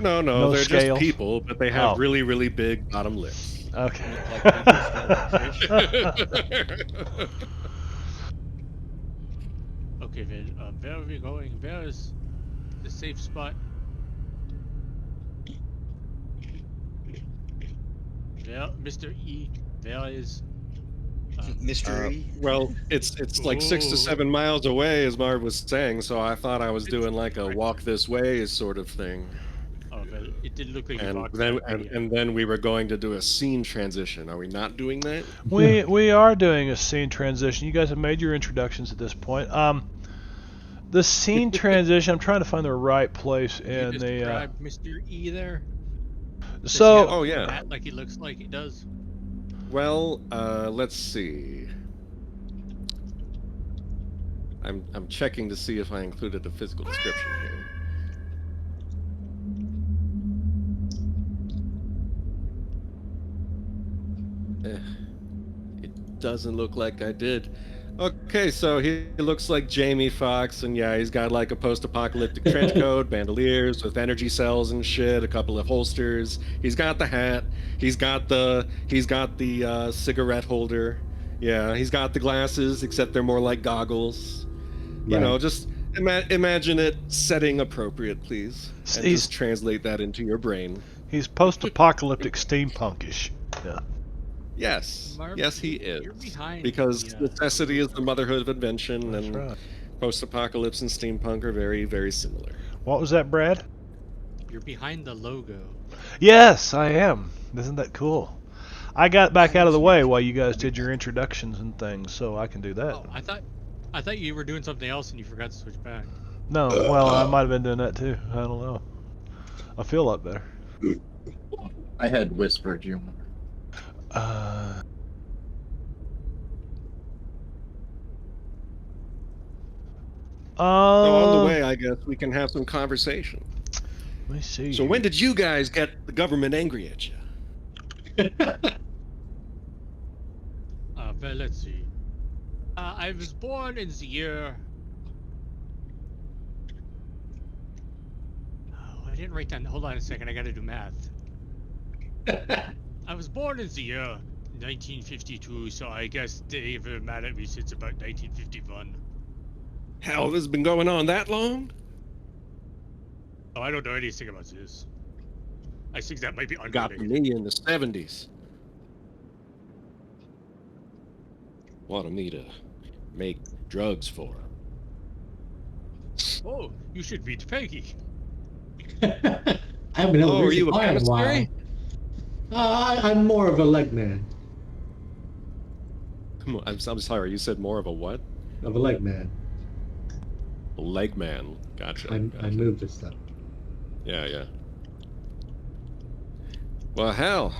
No, no they're scales? just people, but they have Oh. really, really big bottom lips. Okay. Like people smell like Okay, then, where are we going? Where is the safe spot? Where, Mr. E, where is... mystery. Well, it's like 6 to Ooh. 7 miles away, as Marv was saying, so I thought I was doing like a walk this way sort of thing. Oh, well, it didn't look like you And walked then that way. and then we were going to do a scene transition. Are we not doing that? We are doing a scene transition. You guys have made your introductions at this point. The scene transition. I'm trying to find the right place You in just the. described Mr. E there. Does he So have Oh, a yeah. hat like he looks like he does. Well, let's see. I'm checking to see if I included a physical description here. It doesn't look like I did. Okay, so he looks like Jamie Foxx, and yeah, he's got like a post-apocalyptic trench coat, bandoliers with energy cells and shit, a couple of holsters. He's got the hat. He's got the cigarette holder. Yeah, he's got the glasses, except they're more like goggles. You Right. know, just imagine it setting appropriate, please, and He's- just translate that into your brain. He's post-apocalyptic steampunkish. Yeah. Yes, Marv, yes, he is. you're behind Because the, necessity is the motherhood of invention, That's and right. post-apocalypse and steampunk are very, very similar. What was that, Brad? You're behind the logo. Yes, I am. Isn't that cool? I got back out of the way while you guys did your introductions and things, so I can do that. Oh, I thought you were doing something else and you forgot to switch back. No, well, I might have been doing that too. I don't know. I feel a lot better. I had whispered you. So on the Um, way, I guess we can have some conversation. let me see. So when did you guys get the government angry at you? Well, let's see. I was born in the year. Oh, I didn't write down. Hold on a second. I gotta do math. I was born in the year 1952, so I guess they were mad at me since about 1951. Hell, this has been going on that long? Oh, I don't know anything about this. I think that might be Got unrelated. me in the 70s. Wanted me to make drugs for him. Oh, you should meet Peggy. I haven't been able Oh, to are you a resupply in a while. emissary? I'm more of a leg man. Come on, I'm sorry, you said more of a what? Of a leg man. A leg man. Gotcha. I gotcha. move this stuff. Yeah, yeah. Well, hell,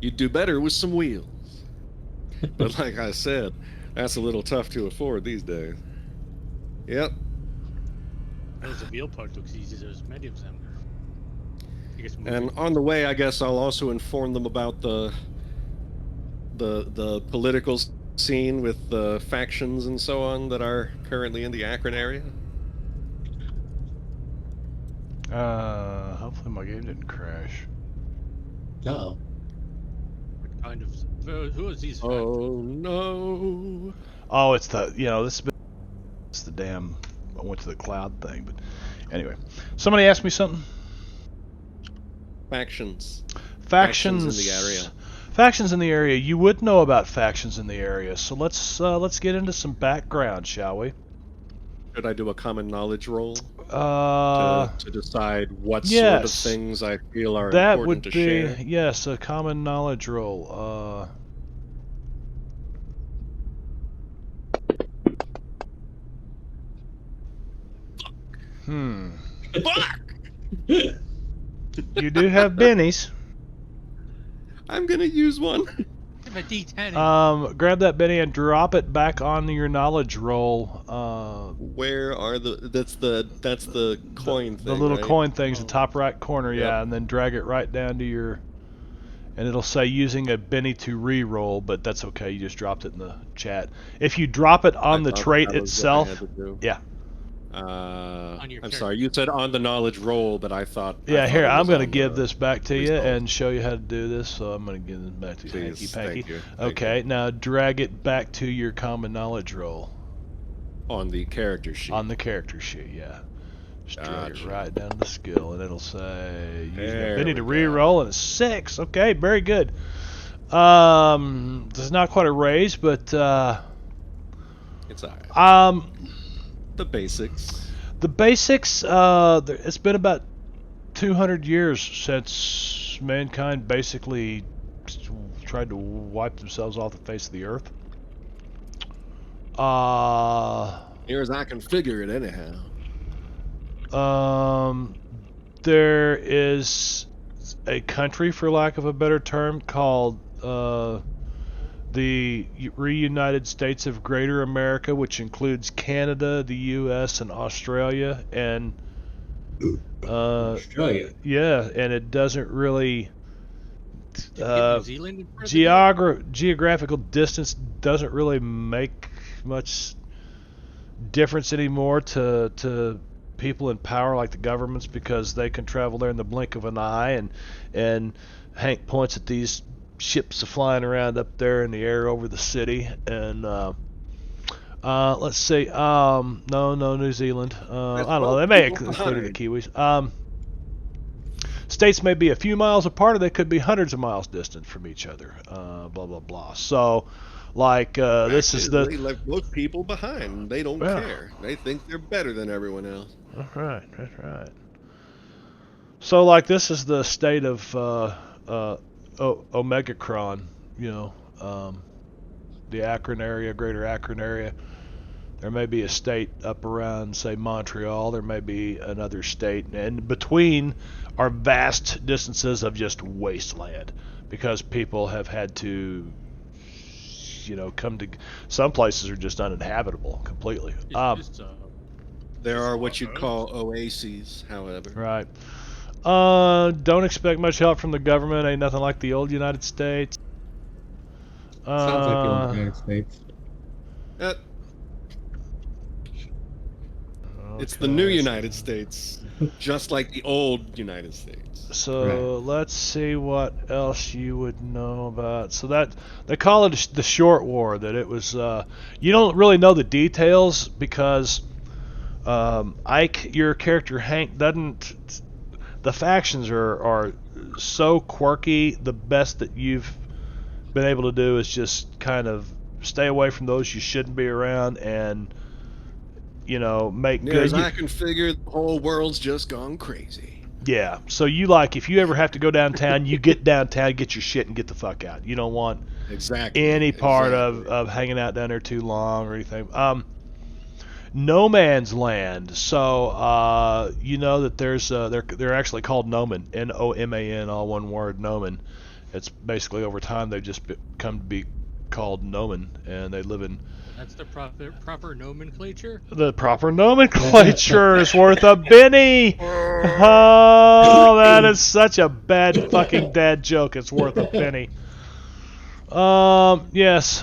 you'd do better with some wheels. But like I said, that's a little tough to afford these days. Yep. There's a wheel part looks easy. There's many of them. I guess And moving- on the way, I guess I'll also inform them about the political scene with the factions and so on that are currently in the Akron area. Hopefully my game didn't crash. Uh-oh. what kind of who is these? Oh no! Oh, it's the it's the damn I went to the cloud thing, but anyway. Somebody asked me something. Factions. Factions in the area. Factions in the area. You would know about factions in the area, so let's get into some background, shall we? Should I do a common knowledge roll to decide what sort of yes. things I feel are That important would to be share? yes, a common knowledge roll. Fuck! You do have bennies. I'm gonna use one. A D10. Grab that Benny and drop it back on your knowledge roll. Where are that's the coin thing, The little right? coin thing's the top right corner, Yep. yeah, and then drag it right down to your, and it'll say using a Benny to re-roll, but that's okay. You just dropped it in the chat. If you drop it on the I thought trait that was what I itself, had to do. yeah, On your I'm character. sorry, you said on the knowledge roll, but I thought. yeah. thought Here, it I'm was gonna on give the this back to you result. and show you how to do this. So I'm gonna give this back to you. Hanky Please, panky. thank you. Thank Okay, now drag it back to your common knowledge roll On the character sheet. on the character sheet. Yeah. Just drag it Gotcha. right down to the skill, and it'll say using a There Benny we to go. re-roll, and it's 6. Okay, very good. This is not quite a raise, but It's alright. um, The basics. the basics. It's been about 200 years since mankind basically tried to wipe themselves off the face of the earth. Near as I can figure it, anyhow. There is a country, for lack of a better term, called the Reunited States of Greater America, which includes Canada, the U.S., and Australia, and Australia. yeah, and it doesn't really Did we get New Zealand in front of you? Geographical distance doesn't really make much difference anymore to people in power like the governments, because they can travel there in the blink of an eye. And Hank points at these ships flying around up there in the air over the city. And let's see, no, New Zealand. I don't know. They may include the Kiwis. States may be a few miles apart, or they could be hundreds of miles distant from each other. Blah blah blah. So, like, this is They the. left most people behind. They don't Yeah. care. They think they're better than everyone else. That's right. So, like, this is the state of Omegakron. You know, the Akron area, Greater Akron area. There may be a state up around, say, Montreal. There may be another state, and between are vast distances of just wasteland, because people have had to, come to. Some places are just uninhabitable completely. There are what you'd call oases, however. Right. Don't expect much help from the government. Ain't nothing like the old United States. Sounds like the old United States. It's the new United States, just like the old United States. So let's see what else you would know about. So that they call it the Short War. That it was. You don't really know the details because Ike, your character Hank, doesn't. The factions are so quirky. The best that you've been able to do is just kind of stay away from those you shouldn't be around, and make Near good. as I can figure, the whole world's just gone crazy. Yeah. So you if you ever have to go downtown, you get downtown, get your shit, and get the fuck out. You don't want any part of hanging out down there too long or anything. No Man's Land. So you know that there's they're actually called Noman, Noman, all one word, Noman. It's basically over time they've just come to be called Noman, and they live in. That's the proper nomenclature? The proper nomenclature is worth a penny. Oh, that is such a bad fucking dad joke. It's worth a penny. Yes.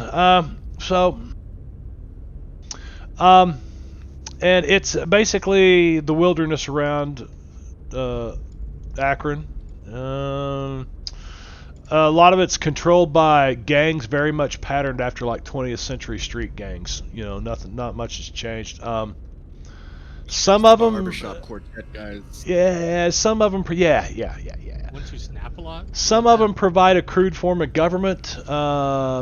And it's basically the wilderness around Akron. A lot of it's controlled by gangs, very much patterned after like 20th century street gangs. Not much has changed. Some of them, barbershop quartet guys. Yeah, some of them, yeah. Ones who snap a lot. Some of them provide a crude form of government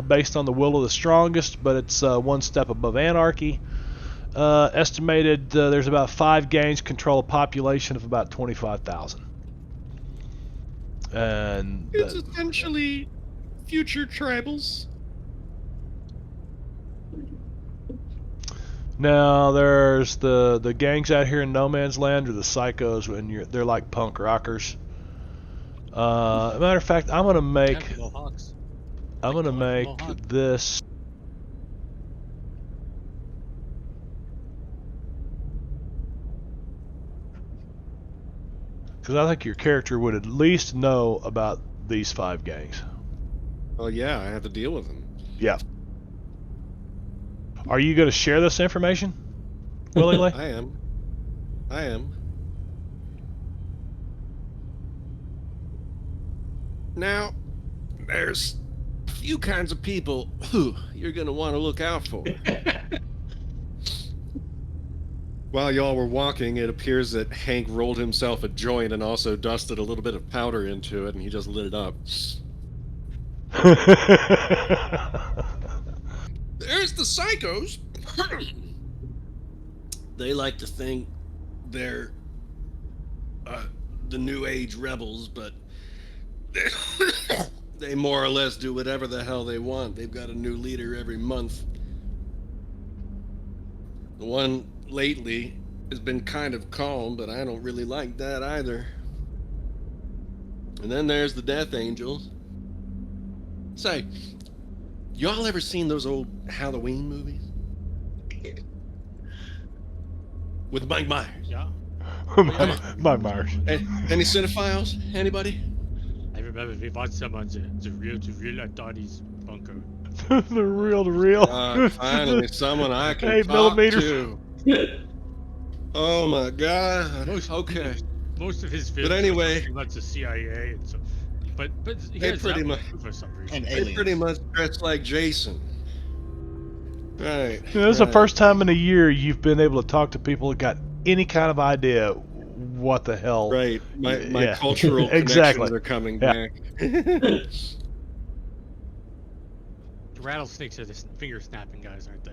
based on the will of the strongest, but it's one step above anarchy. Estimated, there's about 5 gangs control a population of about 25,000. And it's essentially future tribals. Now there's the gangs out here in No Man's Land are the psychos, and they're like punk rockers. Matter of fact, I'm gonna make this. Because I think your character would at least know about these 5 gangs. Well, yeah, I have to deal with them. Yeah. Are you going to share this information willingly? I am. Now, there's a few kinds of people who you're going to want to look out for. While y'all were walking, it appears that Hank rolled himself a joint and also dusted a little bit of powder into it, and he just lit it up. There's the psychos. They like to think they're the new age rebels, but they more or less do whatever the hell they want. They've got a new leader every month. The one lately has been kind of calm, but I don't really like that either. And then there's the Death Angels. Say, y'all ever seen those old Halloween movies? With Mike Myers? Yeah. Mike Myers. Any cinephiles? Anybody? I've remember we watched some on the real to real at Donnie's bunker. The reel to reel. Finally, someone I can 8 talk millimeters. to. Oh my god. Okay. Most of his films But anyway, are about the CIA and so, but he they has pretty that much one for some reason. And they aliens. pretty much dress like Jason. Right. This is the right. first time in a year you've been able to talk to people that got any kind of idea what the hell. Right. My Yeah. cultural Exactly. connections are coming Yeah. back. Rattlesnakes are the finger snapping guys, aren't they?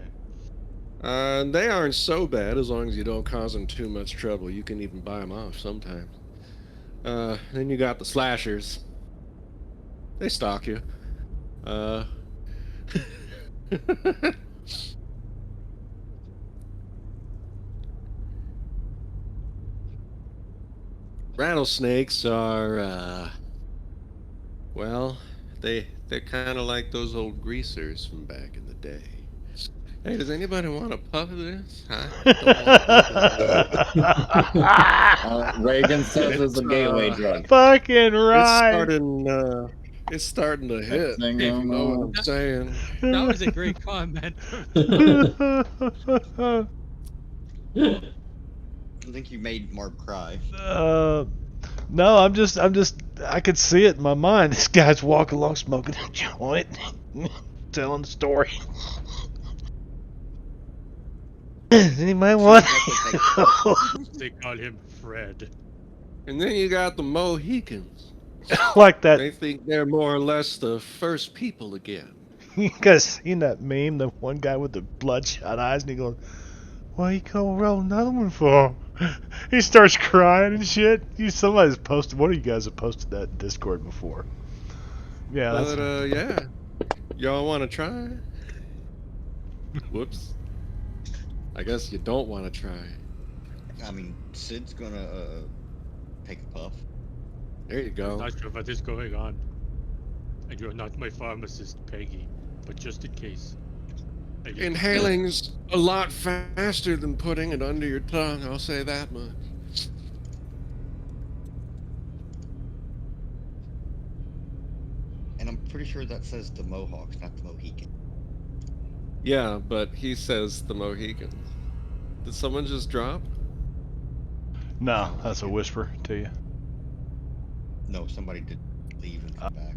They aren't so bad as long as you don't cause them too much trouble. You can even buy them off sometimes. Then you got the slashers. They stalk you. Rattlesnakes are, well, they're kind of like those old greasers from back in the day. Hey, does anybody want a puff of this? Huh? Reagan says it's a gateway drug. Fucking right. It's starting to hit. Thing If you going know what on. I'm saying. That was a great comment. I think you made Mark cry. No, I'm just, I could see it in my mind. This guy's walking along smoking a joint, telling the story. Anybody want? They call him Fred. And then you got the Mohicans. Like that. They think they're more or less the first people again. You guys seen that meme? The one guy with the bloodshot eyes, and he goes, "Why you gonna roll another one for?" He starts crying and shit. Somebody's posted. One of you guys have posted that in Discord before. Yeah. That's, But yeah, y'all want to try? Whoops. I guess you don't want to try. I mean, Sid's gonna take a puff. There you go. Not sure what is going on. And you're not my pharmacist, Peggy, but just in case. Inhaling's a lot faster than putting it under your tongue, I'll say that much. And I'm pretty sure that says the Mohawks, not the Mohicans. Yeah, but he says the Mohicans. Did someone just drop? no, that's a whisper to you. No, somebody did leave and come back.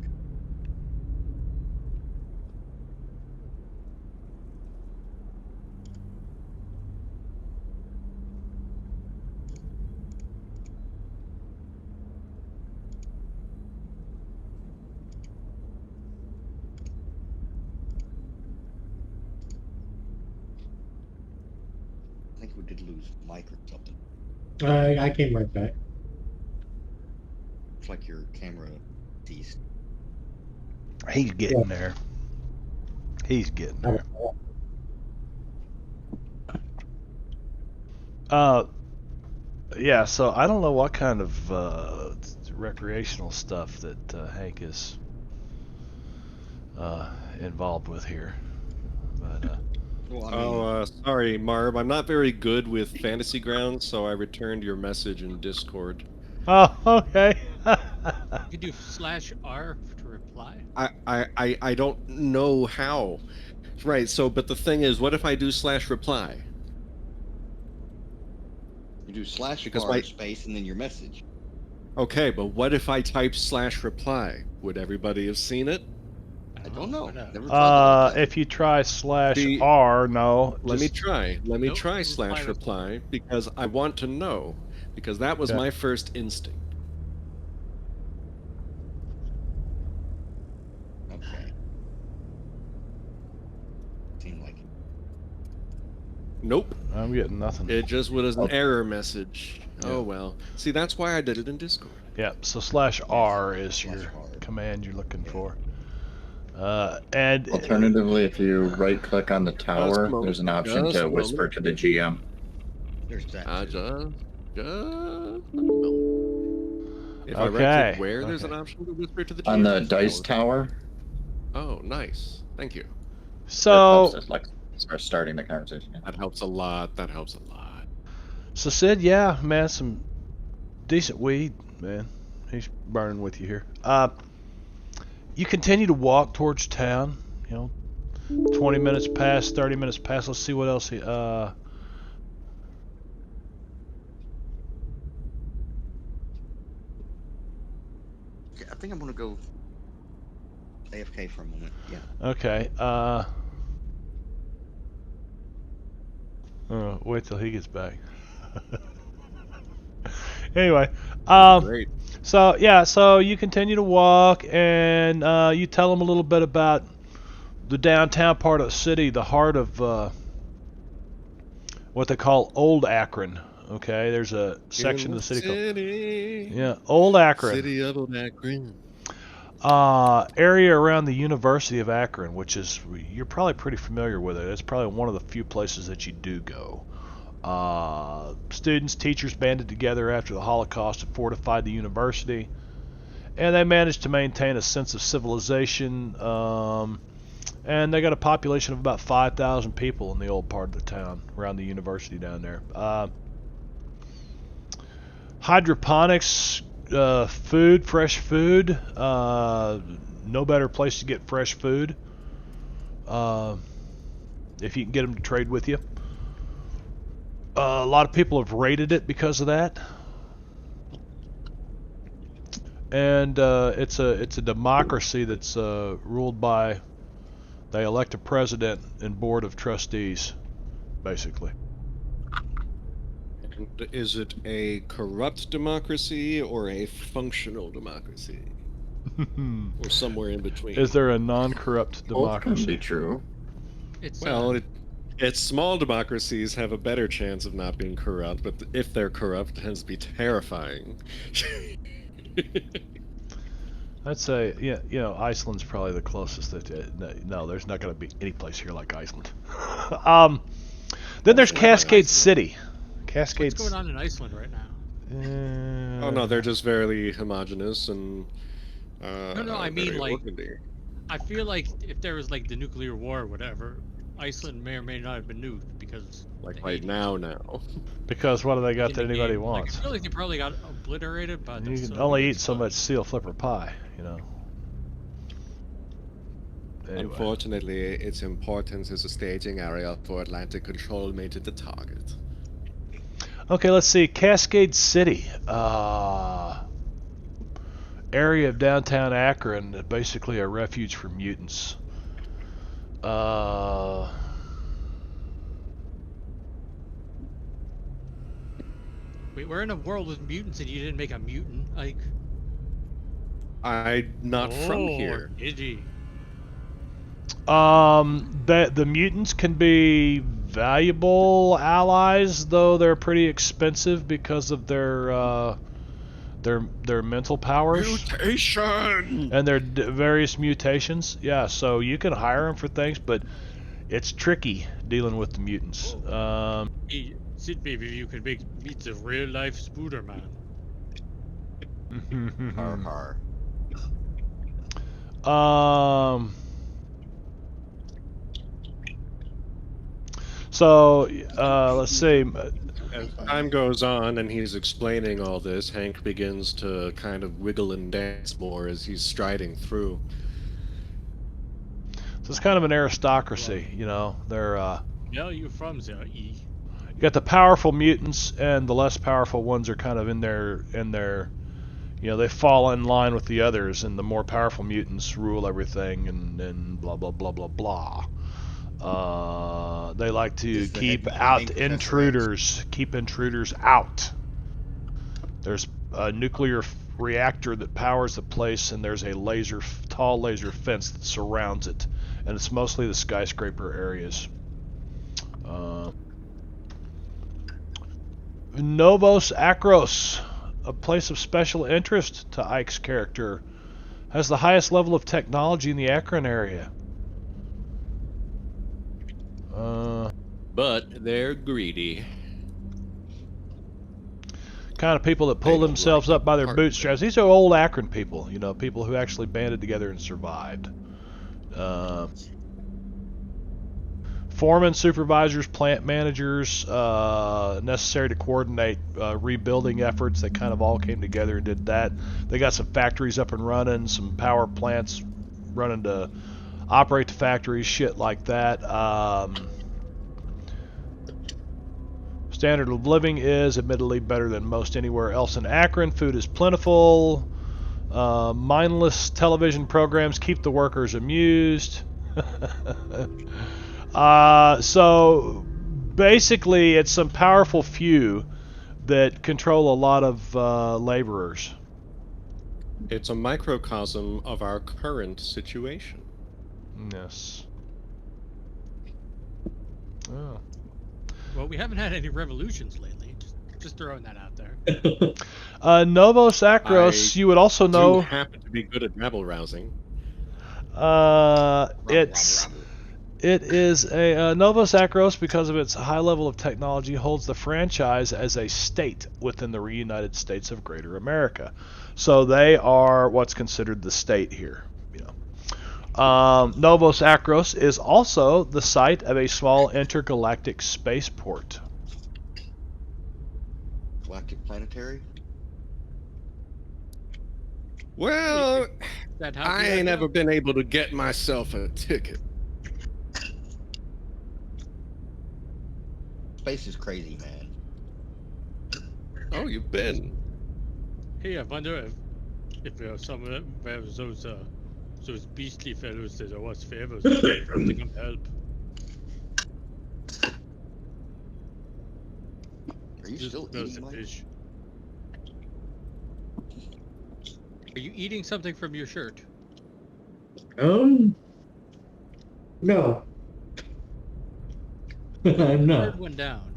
I think we did lose Mike or something. I came right back. Looks like your camera ceased. He's getting there. He's getting there. Yeah, so I don't know what kind of recreational stuff that Hank is involved with here. But Well, I mean, Sorry, Marb. I'm not very good with Fantasy Grounds, so I returned your message in Discord. oh, okay. You do /R to reply. I don't know how. Right, so, but the thing is, what if I do /reply? you do /r because my- space and then your message. Okay, but what if I type /reply? Would everybody have seen it? I don't know. Why not? Never tried that like that. If you try The- /R, no. Let me just- try. Let me Nope, try reply. /reply because I want to know. Because that was Yeah. my first instinct. Okay. Seemed like it. Nope. I'm getting nothing. It just was an Okay. error message. Yeah. Oh well. See, that's why I did it in Discord. Yeah, so /R is /R. your command you're looking for. And Alternatively, if you right-click on the tower, moment. there's an option Just to a whisper moment. to the GM. There's that. Just too. a moment. If I Okay, right click where there's an okay. option to whisper to the On the GM? dice tower, Oh, nice. Thank you. it so helps us, like, start starting the conversation. That helps a lot. That helps a lot. So Sid, yeah, man, some decent weed, man. He's burning with you here. you continue to walk towards town. 20 minutes pass, 30 minutes pass. Let's see what else he. Okay, I think I'm gonna go AFK for a moment. Yeah. Okay. Wait till he gets back. Anyway, Great. so you continue to walk, and you tell him a little bit about the downtown part of the city, the heart of what they call Old Akron. Okay, there's a section of the city called Old Akron. City of Old Akron. Area around the University of Akron, which is, you're probably pretty familiar with it. It's probably one of the few places that you do go. Students, teachers banded together after the Holocaust to fortify the university, and they managed to maintain a sense of civilization. And they got a population of about 5,000 people in the old part of the town around the university down there. Hydroponics, food, fresh food. No better place to get fresh food if you can get them to trade with you. A lot of people have raided it because of that. And it's a democracy that's ruled by, they elect a president and board of trustees, basically. And is it a corrupt democracy or a functional democracy? Or somewhere in between? Is there a non-corrupt Both can democracy? be true. It's Well, it's small democracies have a better chance of not being corrupt, but if they're corrupt, it tends to be terrifying. I'd say, Iceland's probably the closest. No, there's not going to be any place here like Iceland. Then there's Cascade City. Cascade. what's going on in Iceland right now? Oh no, they're just very homogenous and. No, I mean, very like, orderly. I feel like if there was like the nuclear war or whatever, Iceland may or may not have been nuked because Like the right 80s now. Because what do they got in that the anybody game. Like, wants? I feel like they probably got obliterated by the You can Soviets, only eat so but- much seal flipper pie, Anyway. Unfortunately, its importance as a staging area for Atlantic control made it the target. Okay, let's see. Cascade City. Area of downtown Akron, basically a refuge for mutants. Wait, we're in a world with mutants and you didn't make a mutant, like. I'm not from here. Did you? The mutants can be valuable allies, though they're pretty expensive because of their mental powers Mutation! and their various mutations. Yeah, so you can hire them for things, but it's tricky dealing with the mutants. Hey, Sid, maybe you could meet the real life Spooderman. Har har. So let's see. As time goes on and he's explaining all this, Hank begins to kind of wiggle and dance more as he's striding through. So it's kind of an aristocracy, They're Yeah, you from there, E. you got the powerful mutants, and the less powerful ones are kind of in their they fall in line with the others, and the more powerful mutants rule everything, and blah blah blah blah blah. They like to Is the keep head out Professor X? intruders. Keep intruders out. There's a nuclear reactor that powers the place, and there's a tall laser fence that surrounds it, and it's mostly the skyscraper areas. Novos Akros, a place of special interest to Ike's character, has the highest level of technology in the Akron area. But they're greedy. Kind of people that They pull don't themselves like up by their partner. bootstraps. These are old Akron people, people who actually banded together and survived. Foremen, supervisors, plant managers, necessary to coordinate rebuilding efforts. They kind of all came together and did that. They got some factories up and running, some power plants running to operate the factories, shit like that. Standard of living is admittedly better than most anywhere else in Akron. Food is plentiful. Mindless television programs keep the workers amused. So basically, it's some powerful few that control a lot of laborers. It's a microcosm of our current situation. Yes. Oh. Well, we haven't had any revolutions lately. Just throwing that out there. Novos Akros, you would also Do know. happen to be good at rabble rousing. It is a Novos Akros, because of its high level of technology, holds the franchise as a state within the United States of Greater America. So they are what's considered the state here. Novos Akros is also the site of a small intergalactic spaceport. Galactic Planetary. Well, That how I ain't ever been able to get myself a ticket. Space is crazy, man. Oh, you've been. Hey, I wonder if there are some of those beastly fellows that are us favors something of help. Are you still Smells eating, the Mike? fish. Are you eating something from your shirt? No. I'm not. Third one down.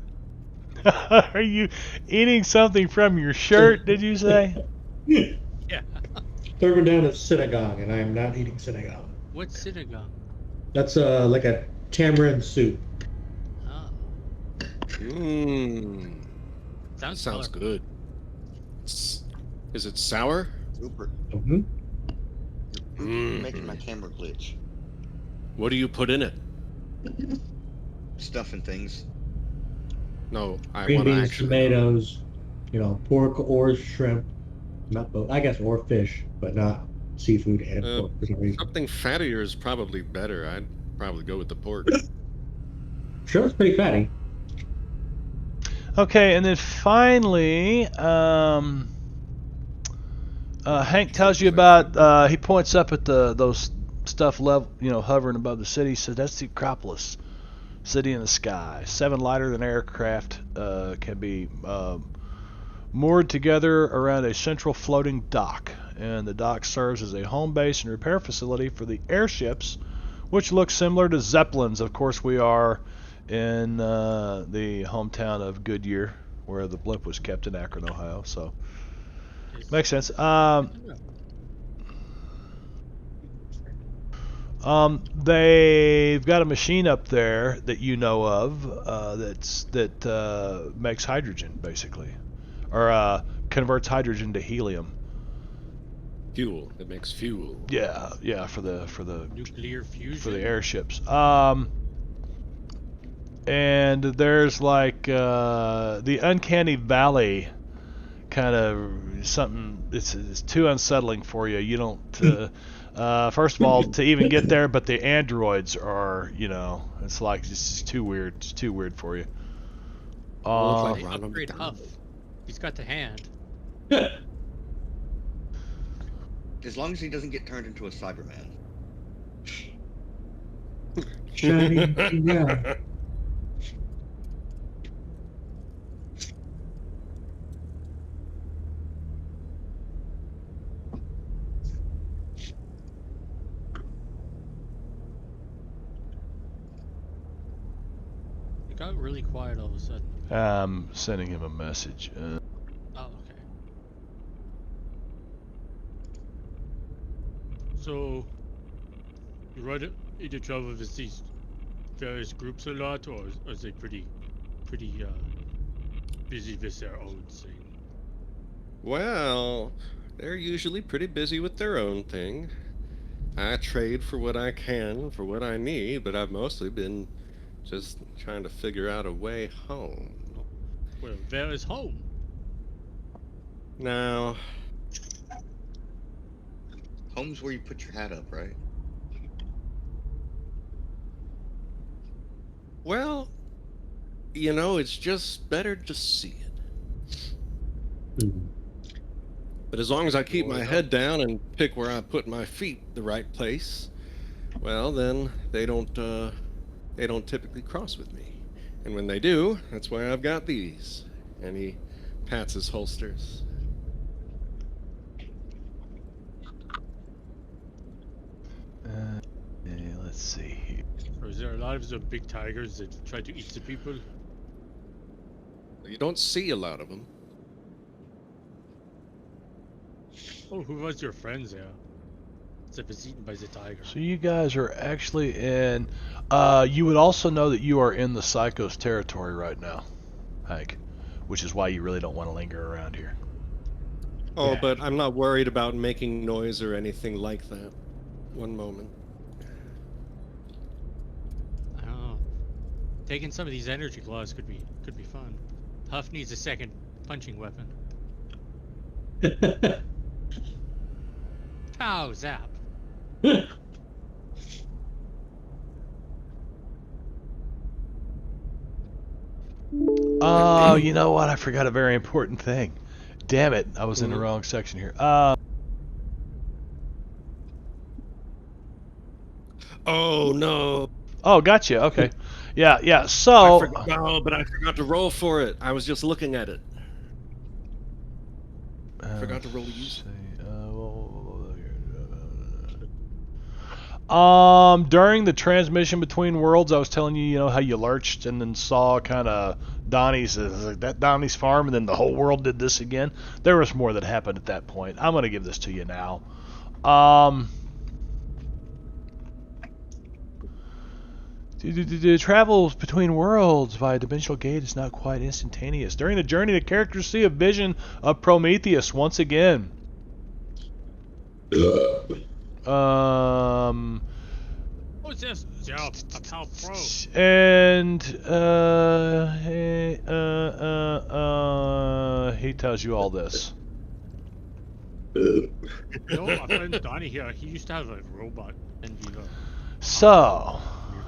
Are you eating something from your shirt, did you say? Yeah. Third one down is synagogue, and I am not eating synagogue. What's synagogue? That's like a tamarind soup. Oh, Mmm. sounds Sounds colorful. good. Is it sour? Super. Mm-hmm. Mm. Making my camera glitch. What do you put in it? Stuff and things. No, I Green want to beans, actually. tomatoes, pork or shrimp. Not both. I guess or fish, but not seafood and pork for some reason. Something fattier is probably better. I'd probably go with the pork. Shrimp's pretty fatty. Okay, and then finally, Hank tells you about. He points up at those stuff level, hovering above the city. He says that's the Acropolis, city in the sky. 7 lighter than aircraft can be moored together around a central floating dock, and the dock serves as a home base and repair facility for the airships, which look similar to Zeppelins. Of course, we are in the hometown of Goodyear, where the blimp was kept in Akron, Ohio. So makes sense. They've got a machine up there that you know of that makes hydrogen, basically, or converts hydrogen to helium. Fuel. It makes fuel. Yeah, for the Nuclear fusion. for the airships. And there's like the uncanny valley kind of something. It's too unsettling for you. You don't. First of all, to even get there, but the androids are, it's like it's too weird. It's too weird for you. Look like They Ronald upgrade McDonald. Huff. He's got the hand. As long as he doesn't get turned into a Cyberman. Shiny, yeah. It got really quiet all of a sudden. I'm sending him a message. Oh, okay. So, you run into trouble with these various groups a lot, or are they pretty busy with their own thing? Well, they're usually pretty busy with their own thing. I trade for what I can, for what I need, but I've mostly been just trying to figure out a way home. Well, where is home? Now, Home's where you put your hat up, right? Well, you know, it's just better to see it. Mhm. But as long as I keep Well, my no. head down and pick where I put my feet the right place, well, then they don't typically cross with me. And when they do, that's why I've got these. And he pats his holsters. Let's see here. Or is there a lot of the big tigers that try to eat the people? You don't see a lot of them. Oh, who was your friends there? That was eaten by the tiger. So you guys are actually in. You would also know that you are in the Psychos territory right now, Hank, which is why you really don't want to linger around here. Oh, Yeah. but I'm not worried about making noise or anything like that. One moment. I don't know. Taking some of these energy claws could be fun. Huff needs a second punching weapon. Pow zap. Oh, you know what? I forgot a very important thing. Damn it! I was in the wrong section here. Oh no! Oh, gotcha. Okay. Yeah. So. But I forgot to roll for it. I was just looking at it. I forgot to roll a use. During the transmission between worlds, I was telling you, how you lurched and then saw kind of Donnie's farm, and then the whole world did this again. There was more that happened at that point. I'm gonna give this to you now. Travel between worlds via dimensional gate is not quite instantaneous. During the journey, the characters see a vision of Prometheus once again. What's this? Joe, a pal pro. And he tells you all this. You know, my friend Donnie here, he used to have a robot in Vivo. So, Weird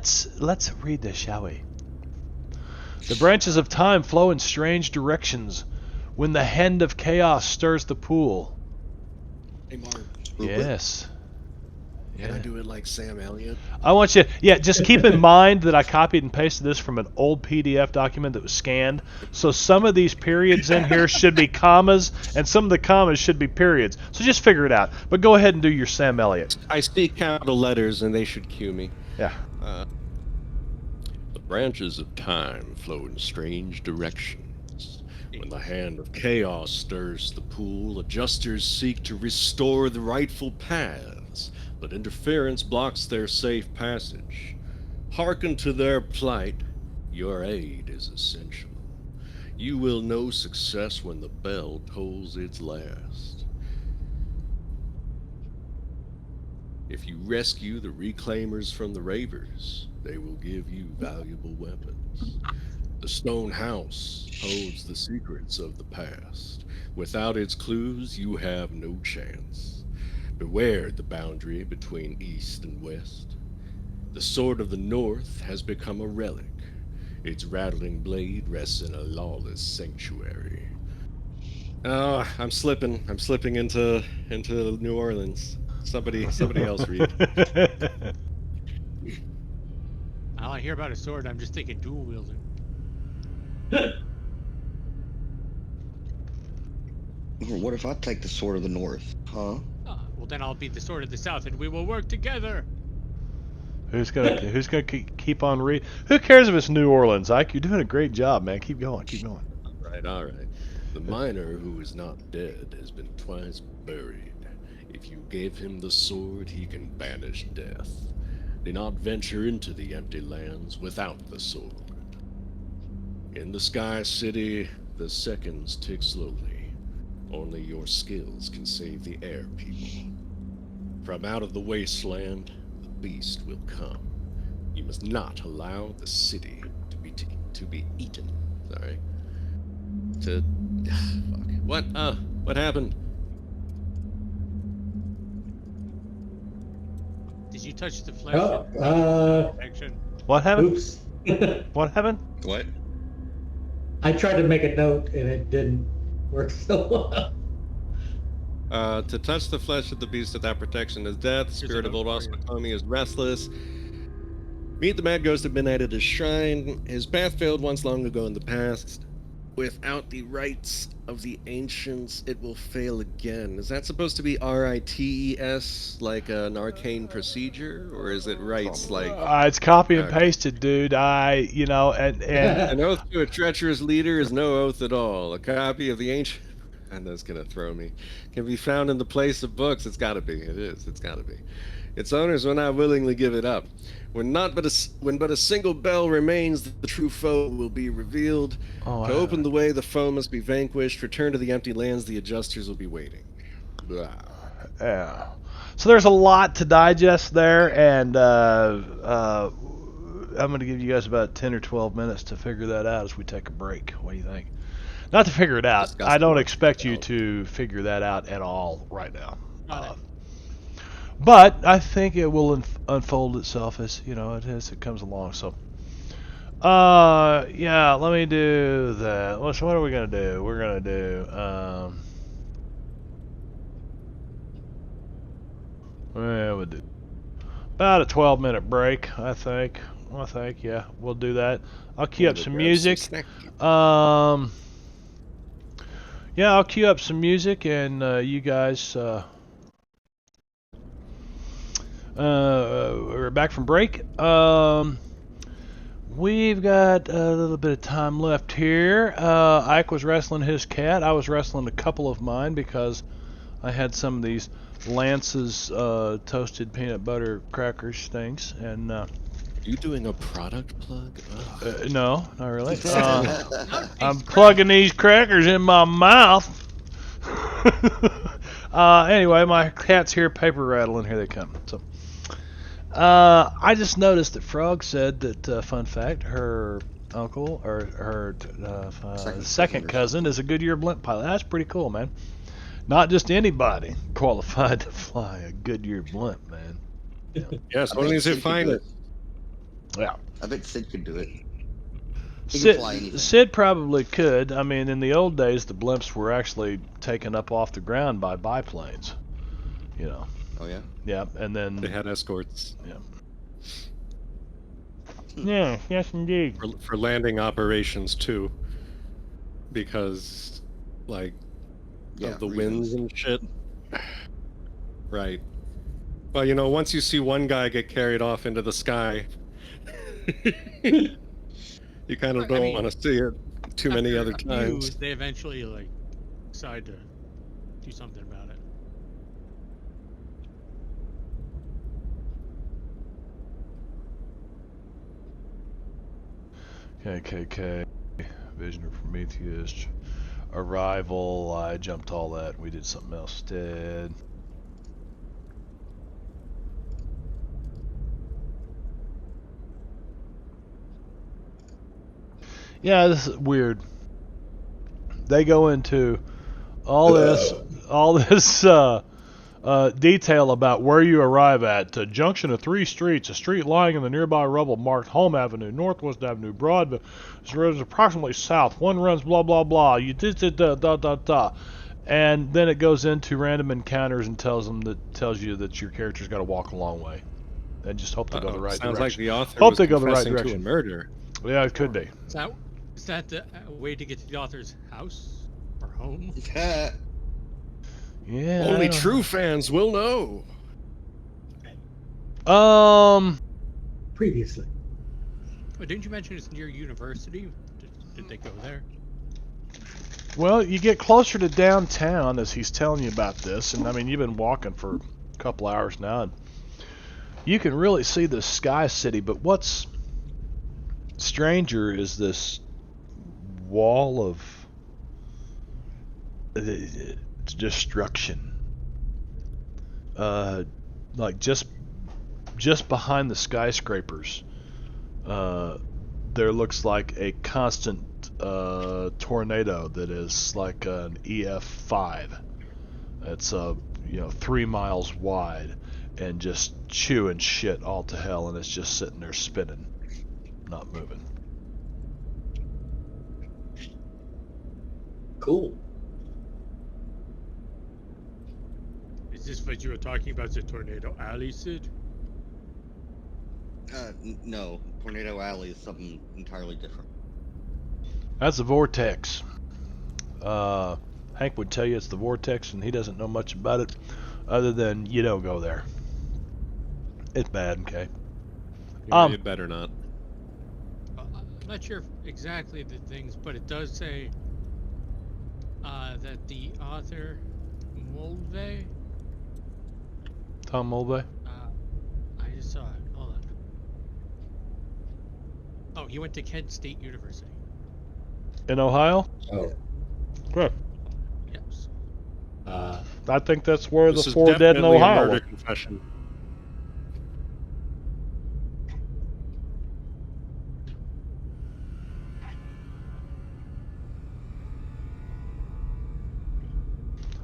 face. let's read this, shall we? The branches of time flow in strange directions when the hand of chaos stirs the pool. Hey, Mark. Yes. Can I do it like Sam Elliott? I want you, just keep in mind that I copied and pasted this from an old PDF document that was scanned. So some of these periods in here should be commas, and some of the commas should be periods. So just figure it out. But go ahead and do your Sam Elliott. I speak capital letters, and they should cue me. Yeah. The branches of time flow in strange directions. When the hand of chaos stirs the pool, adjusters seek to restore the rightful paths, but interference blocks their safe passage. Hearken to their plight. Your aid is essential. You will know success when the bell tolls its last. If you rescue the reclaimers from the ravers, they will give you valuable weapons. The stone house holds the secrets of the past. Without its clues, you have no chance. Beware the boundary between east and west. The sword of the north has become a relic. Its rattling blade rests in a lawless sanctuary. Oh, I'm slipping. I'm slipping into New Orleans. Somebody else read. All I hear about a sword, I'm just thinking dual wielding. What if I take the sword of the north, huh? Well, then I'll be the sword of the south, and we will work together. Who's gonna keep on reading? Who cares if it's New Orleans, Ike? You're doing a great job, man. Keep going. All right. The miner who is not dead has been twice buried. If you gave him the sword, he can banish death. Do not venture into the empty lands without the sword. In the Sky City, the seconds tick slowly. Only your skills can save the air people. From out of the wasteland, the beast will come. You must not allow the city to be eaten. Sorry. Fuck. What happened? Did you touch the flesh? Oh, Action. What happened? Oops. What happened? What? I tried to make a note and it didn't work so well. To touch the flesh of the beast without protection is death. Spirit of old Osmakomi is restless. Meet the mad ghost of midnight at his shrine. His path failed once long ago in the past. Without the rites of the ancients, it will fail again. Is that supposed to be rites, like an arcane procedure, or is it rites like It's copy and Okay. pasted, dude. And an oath to a treacherous leader is no oath at all? A copy of the ancient, and that's gonna throw me, can be found in the place of books. It's gotta be. It is. It's gotta be. Its owners will not willingly give it up. When but a single bell remains, the true foe will be revealed. To open the way, the foe must be vanquished. Return to the empty lands, the adjusters will be waiting. Blah. yeah. So there's a lot to digest there, and I'm going to give you guys about 10 or 12 minutes to figure that out as we take a break. What do you think? Not to figure it out. Discuss I don't more. expect you to figure that out at all right now. Got it. But I think it will unfold itself as it comes along. So, yeah, let me do that. So what are we gonna do? We're gonna do we'll do about a 12-minute break. I think. Yeah, we'll do that. I'll cue up some music. Yeah, I'll cue up some music, and you guys. We're back from break. We've got a little bit of time left here. Ike was wrestling his cat. I was wrestling a couple of mine because I had some of these Lance's toasted peanut butter crackers things. And You doing a product plug? no, not really. I'm plugging these crackers in my mouth. Anyway, my cat's here, paper rattling. Here they come. So. I just noticed that Frog said that, fun fact, her uncle or her second cousin is a Goodyear blimp pilot. That's pretty cool, man. Not just anybody qualified to fly a Goodyear blimp, man. Yes, only as it find it. Yeah. I bet Sid could do it. He can fly anything. Sid probably could. I mean, in the old days, the blimps were actually taken up off the ground by biplanes. Oh yeah. Yeah, and then They had escorts yeah, yes indeed. for landing operations too, because of the winds and shit. Right. Well, once you see one guy get carried off into the sky, you kind of don't want to see it too many other times. They eventually decide to do something about it. KKK, Vision of Prometheus, Arrival, I jumped all that. We did something else instead. Yeah, this is weird. They go into all this detail about where you arrive at. A junction of 3 streets, a street lying in the nearby rubble marked Home Avenue, Northwest Avenue, Broadway, is approximately south. One runs blah blah blah. You did da da da da, and then it goes into random encounters and tells you that your character's got to walk a long way, and just hope they go the right Sounds direction. like the author Hope was they go the right confessing to a direction. murder. Yeah, it could be. Is that the way to get to the author's house or home? Yeah. Only true fans will know. Previously. But didn't you mention it's near university? Did they go there? Well, you get closer to downtown as he's telling you about this, and I mean, you've been walking for a couple hours now, and you can really see the Sky City, but what's stranger is this wall of destruction. Like just behind the skyscrapers, there looks like a constant tornado that is like an EF5. It's 3 miles wide and just chewing shit all to hell, and it's just sitting there spinning. not moving. Cool. Is this what you were talking about, the tornado alley, Sid? No, Tornado Alley is something entirely different. That's the vortex. Hank would tell you it's the vortex, and he doesn't know much about it, other than you don't go there. It's bad, okay? Yeah, you better not. I'm not sure exactly the things, but it does say that the author, Mulvey, Tom Mulvey? I just saw it. Hold on. Oh, he went to Kent State University. In Ohio? Oh. Good. Yes. I think that's where This the is 4 dead in definitely a Ohio murder were. confession.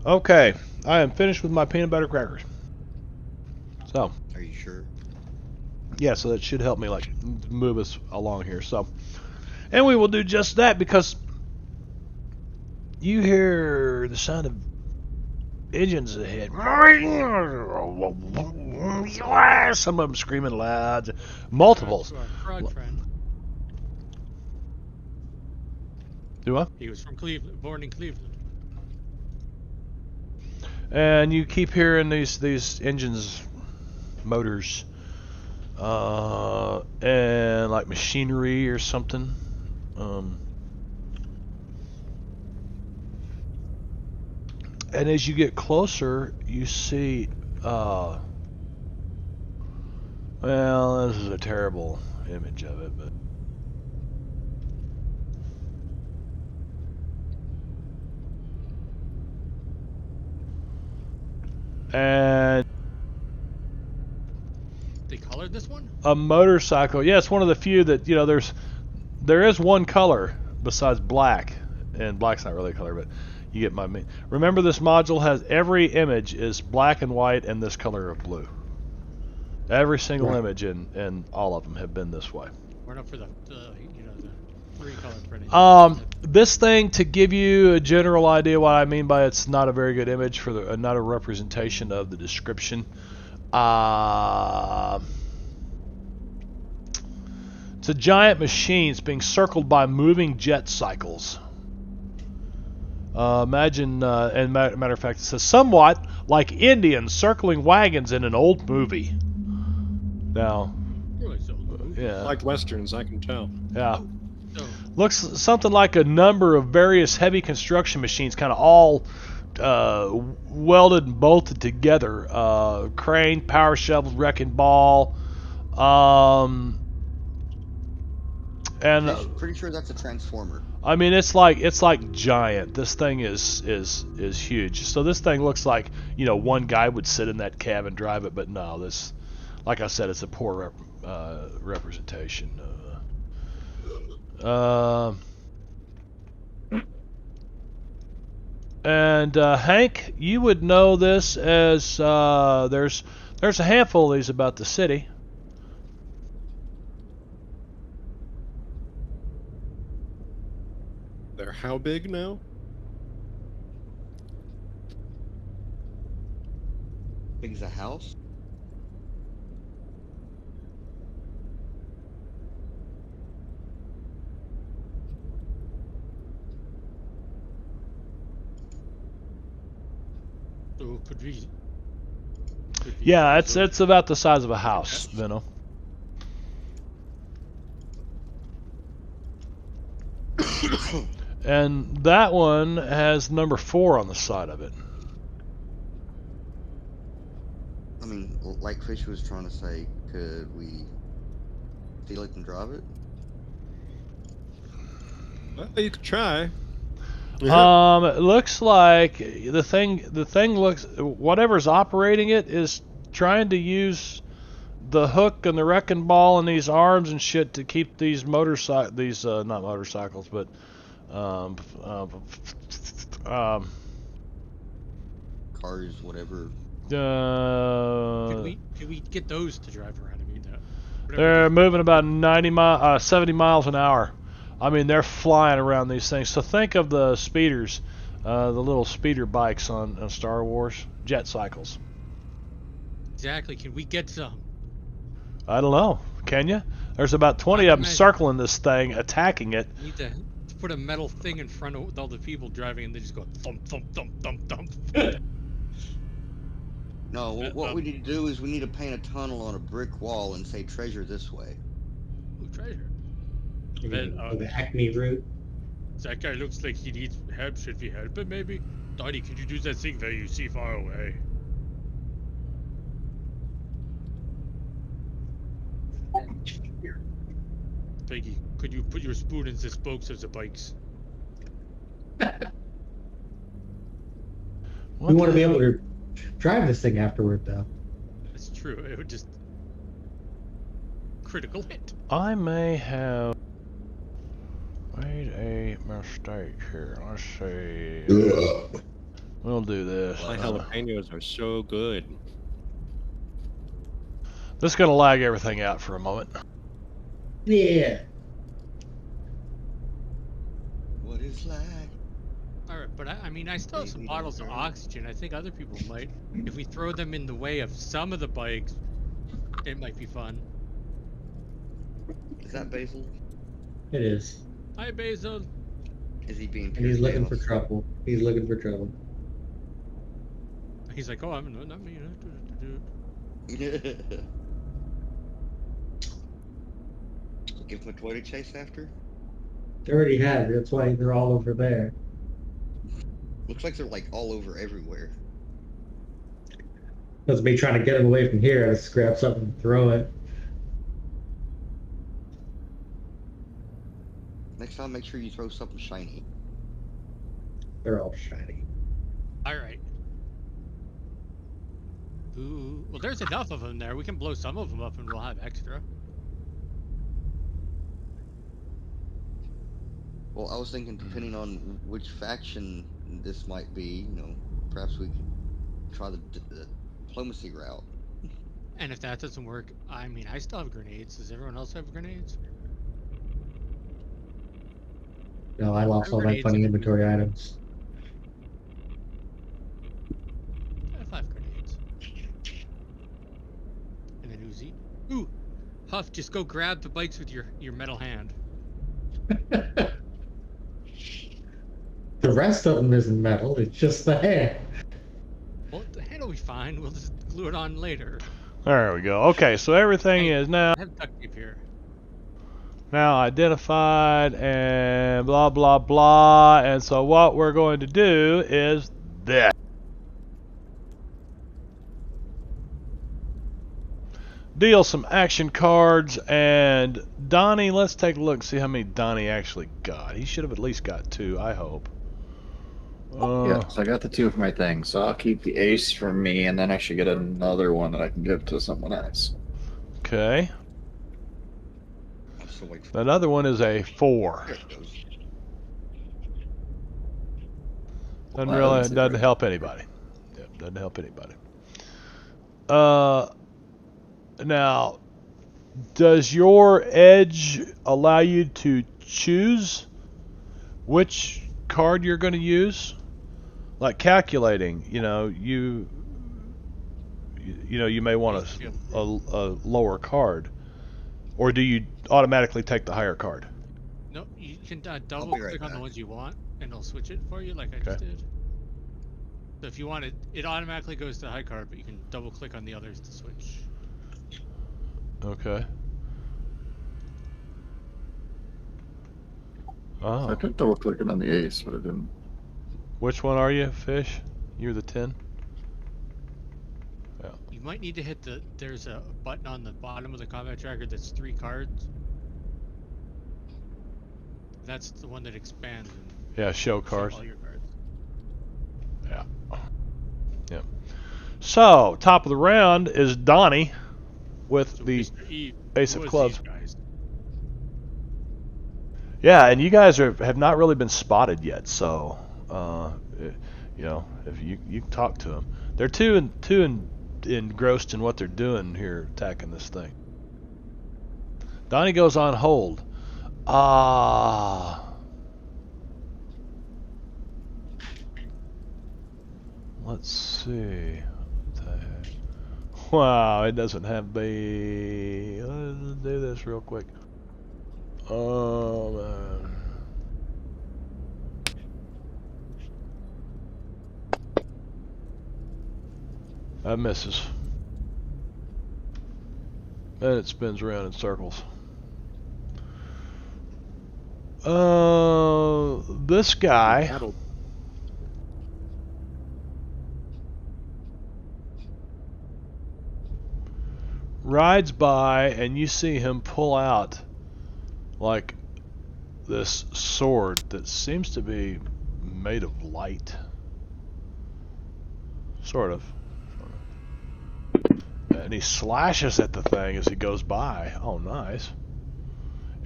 Okay, I am finished with my peanut butter crackers. So, Are you sure? yeah, so that should help me like move us along here. So, and we will do just that because you hear the sound of engines ahead. Some of them screaming loud. Multiples. Our frog friend. Do I? He was from Cleveland, born in Cleveland. And you keep hearing these engines, motors, and like machinery or something. And as you get closer, you see, well, this is a terrible image of it, but and They colored this one? a motorcycle. Yeah, it's one of the few that, you know, there is one color besides black, and black's not really a color, but you get my mean. Remember, this module has every image is black and white and this color of blue. Every single Right. image and all of them have been this way. We're not for the three color printing. This thing, to give you a general idea what I mean by it's not a very good image for the not a representation of the description. It's a giant machine. It's being circled by moving jet cycles. Imagine, and matter of fact, it says somewhat like Indians circling wagons in an old movie. Now, Really, so yeah, Like westerns, I can tell. yeah. so Looks something like a number of various heavy construction machines, kind of all welded and bolted together. Crane, power shovel, wrecking ball, and Pretty sure that's a transformer. I mean it's like giant. This thing is huge. So this thing looks like, you know, one guy would sit in that cab and drive it, but no, this, like I said, it's a poor representation. And Hank, you would know this as there's a handful of these about the city. They're how big now? Big as a house. So could we? Yeah, it's about the size of a house, Vino. And that one has number 4 on the side of it. I mean, like Fish was trying to say, could we steal it and drive it? Well, you could try. It looks like the thing looks, whatever's operating it is trying to use the hook and the wrecking ball and these arms and shit to keep these not motorcycles, but Cars, whatever. Could we get those to drive around? I mean, They're moving about 70 miles an hour. I mean, they're flying around these things. So think of the speeders, the little speeder bikes on Star Wars, jet cycles. Exactly. Can we get some? I don't know. Can you? There's about 20 of them circling this thing, attacking it. We need to put a metal thing in front of all the people driving, and they just go thump, thump, thump, thump, thump. No, what we need to do is we need to paint a tunnel on a brick wall and say treasure this way. Ooh, treasure. Then, the Acme route. That guy looks like he needs help. Should we help him, maybe? Donnie, could you do that thing that you see far away? Peggy, could you put your spoon in the spokes of the bikes? We want to be able to drive this thing afterward, though. That's true. It would just critical hit. I may have made a mistake here. Let's see. We'll do this. My jalapenos are so good. This is going to lag everything out for a moment. Yeah. What is lag? Alright, but I mean, I still have some bottles of oxygen. I think other people might. If we throw them in the way of some of the bikes, it might be fun. Is that Basil? It is. Hi, Basil. Is he being? And he's looking for trouble. He's looking for trouble. He's like, oh, I'm not me. Give him a toilet chase after? They already have. That's why they're all over there. Looks like they're like all over everywhere. That's me trying to get him away from here. I just grab something and throw it. Next time, make sure you throw something shiny. They're all shiny. Alright. Ooh, well, there's enough of them there. We can blow some of them up and we'll have extra. Well, I was thinking, depending on which faction this might be, you know, perhaps we could try the diplomacy route. And if that doesn't work, I mean, I still have grenades. Does everyone else have grenades? No, I lost all my funny inventory items. I have 5 grenades. And an Uzi. Ooh! Huff, just go grab the bikes with your metal hand. The rest of them isn't metal, it's just the hand. Well, the hand will be fine. We'll just glue it on later. There we go. Okay, so everything is now I have duct tape here. identified and blah blah blah. And so what we're going to do is this. Deal some action cards, and Donnie, let's take a look and see how many Donnie actually got. He should have at least got 2, I hope. Yeah, so I got the 2 for my thing, so I'll keep the ace for me, and then I should get another one that I can give to someone else. Okay. I'm still waiting for That other one is a 4. There it goes. Doesn't help anybody. Yep, doesn't help anybody. Now, does your edge allow you to choose which card you're going to use? Like calculating, you may want a lower card, or do you automatically take the higher card? No, you can double be right click on the back. ones you want, and it'll switch it for you, like I just did. So if you want it, it automatically goes to the high card, but you can double click on the others to switch. Okay. I Oh, tried double clicking on the ace, but it didn't. which one are you, Fish? You're the 10. You might need to hit there's a button on the bottom of the combat tracker that's 3 cards. That's the one that expands and Yeah, show shows cards. all your cards. Yeah. Yep. So, top of the round is Donnie with So the Mr. E, ace who of was clubs. these guys? Yeah, and you guys have not really been spotted yet, so if you can talk to them. They're too engrossed in what they're doing here, attacking this thing. Donnie goes on hold. Let's see. What the heck? Wow, it doesn't have me. Let's do this real quick. Oh man. That misses. And it spins around in circles. This guy That'll rides by and you see him pull out like this sword that seems to be made of light. Sort of. And he slashes at the thing as he goes by. Oh, nice.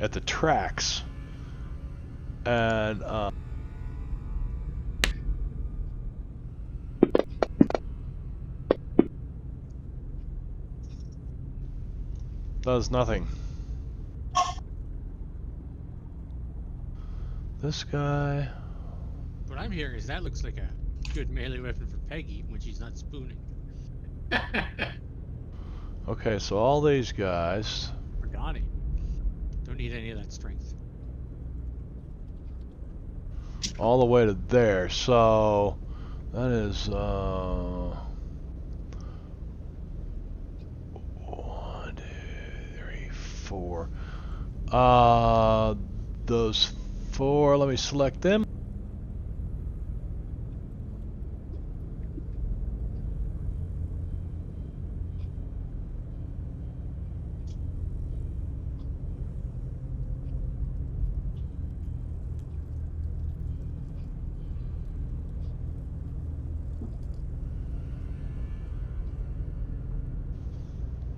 At the tracks. And does nothing. This guy. What I'm hearing is that looks like a good melee weapon for Peggy when she's not spooning. Okay, so all these guys. For Donnie. Don't need any of that strength. All the way to there. So that is 1, 2, 3, 4. Those 4. Let me select them.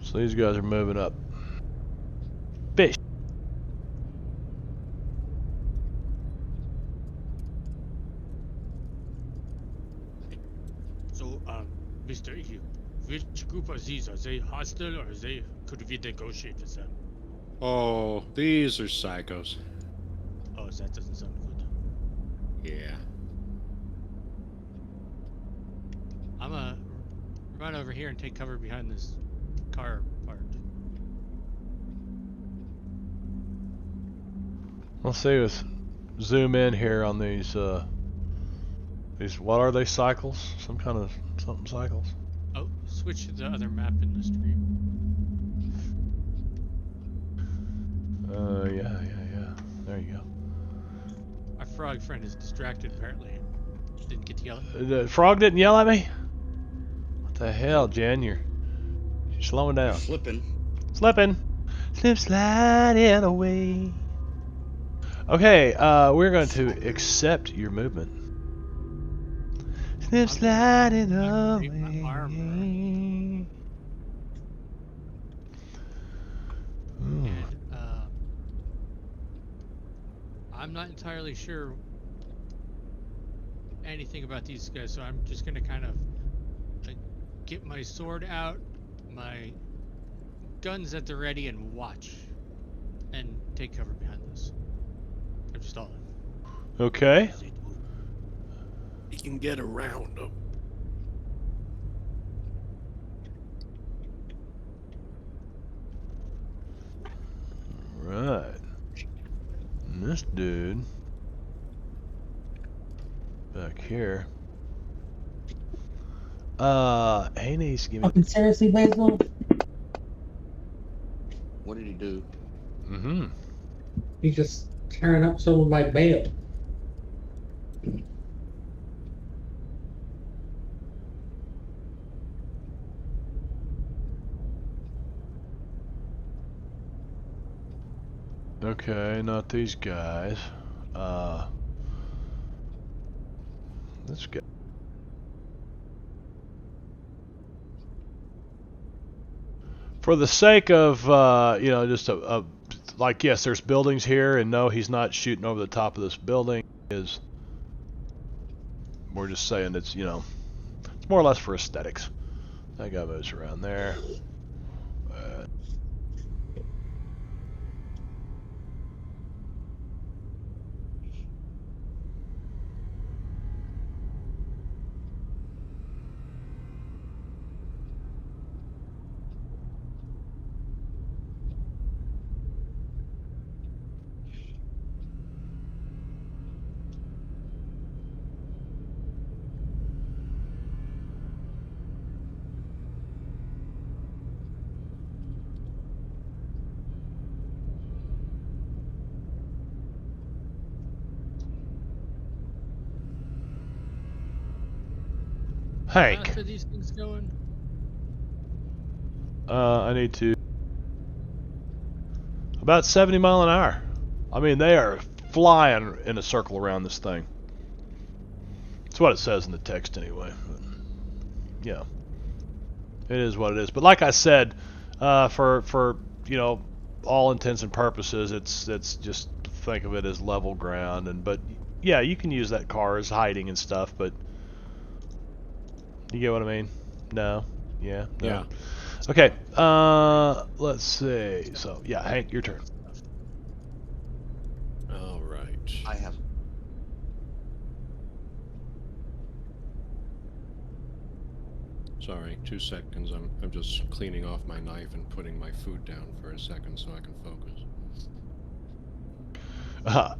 So these guys are moving up. Fish. So, Mr. EU, which group are these? Are they hostile or could we negotiate with them? Oh, these are psychos. Oh, that doesn't sound good. Yeah. I'm gonna run over here and take cover behind this car part. Let's see. Let's zoom in here on these. What are they? Cycles? Some kind of something cycles. Oh, switch to the other map in the stream. Yeah. There you go. Our frog friend is distracted apparently. Didn't get to yell. The frog didn't yell at me? What the hell, Jen? You're slowing down. Slipping. Slipping. Slip sliding away. Okay, we're going to accept your movement. Slip sliding away. My armor. Ooh. And, I'm not entirely sure anything about these guys, so I'm just gonna kind of like, get my sword out, my guns at the ready, and watch, and take cover behind this. I'm just all Okay. You can get around them. Right. And this dude back here. He needs to give me. Fucking seriously, Basil? What did he do? Mm-hmm. He's just tearing up some of my bail. Okay, not these guys. This guy. For the sake of, just like, yes, there's buildings here, and no, he's not shooting over the top of this building. We're just saying it's, it's more or less for aesthetics. That guy moves around there. Hank. fast are these things going? I need to. About 70 mile an hour. I mean, they are flying in a circle around this thing. That's what it says in the text anyway. But, yeah. It is what it is. But like I said, for you know, all intents and purposes, it's just think of it as level ground. But yeah, you can use that car as hiding and stuff. But you get what I mean? No. Yeah. No. Yeah. Okay. Let's see. So yeah, Hank, your turn. All right. I have. Sorry, 2 seconds. I'm just cleaning off my knife and putting my food down for a second so I can focus.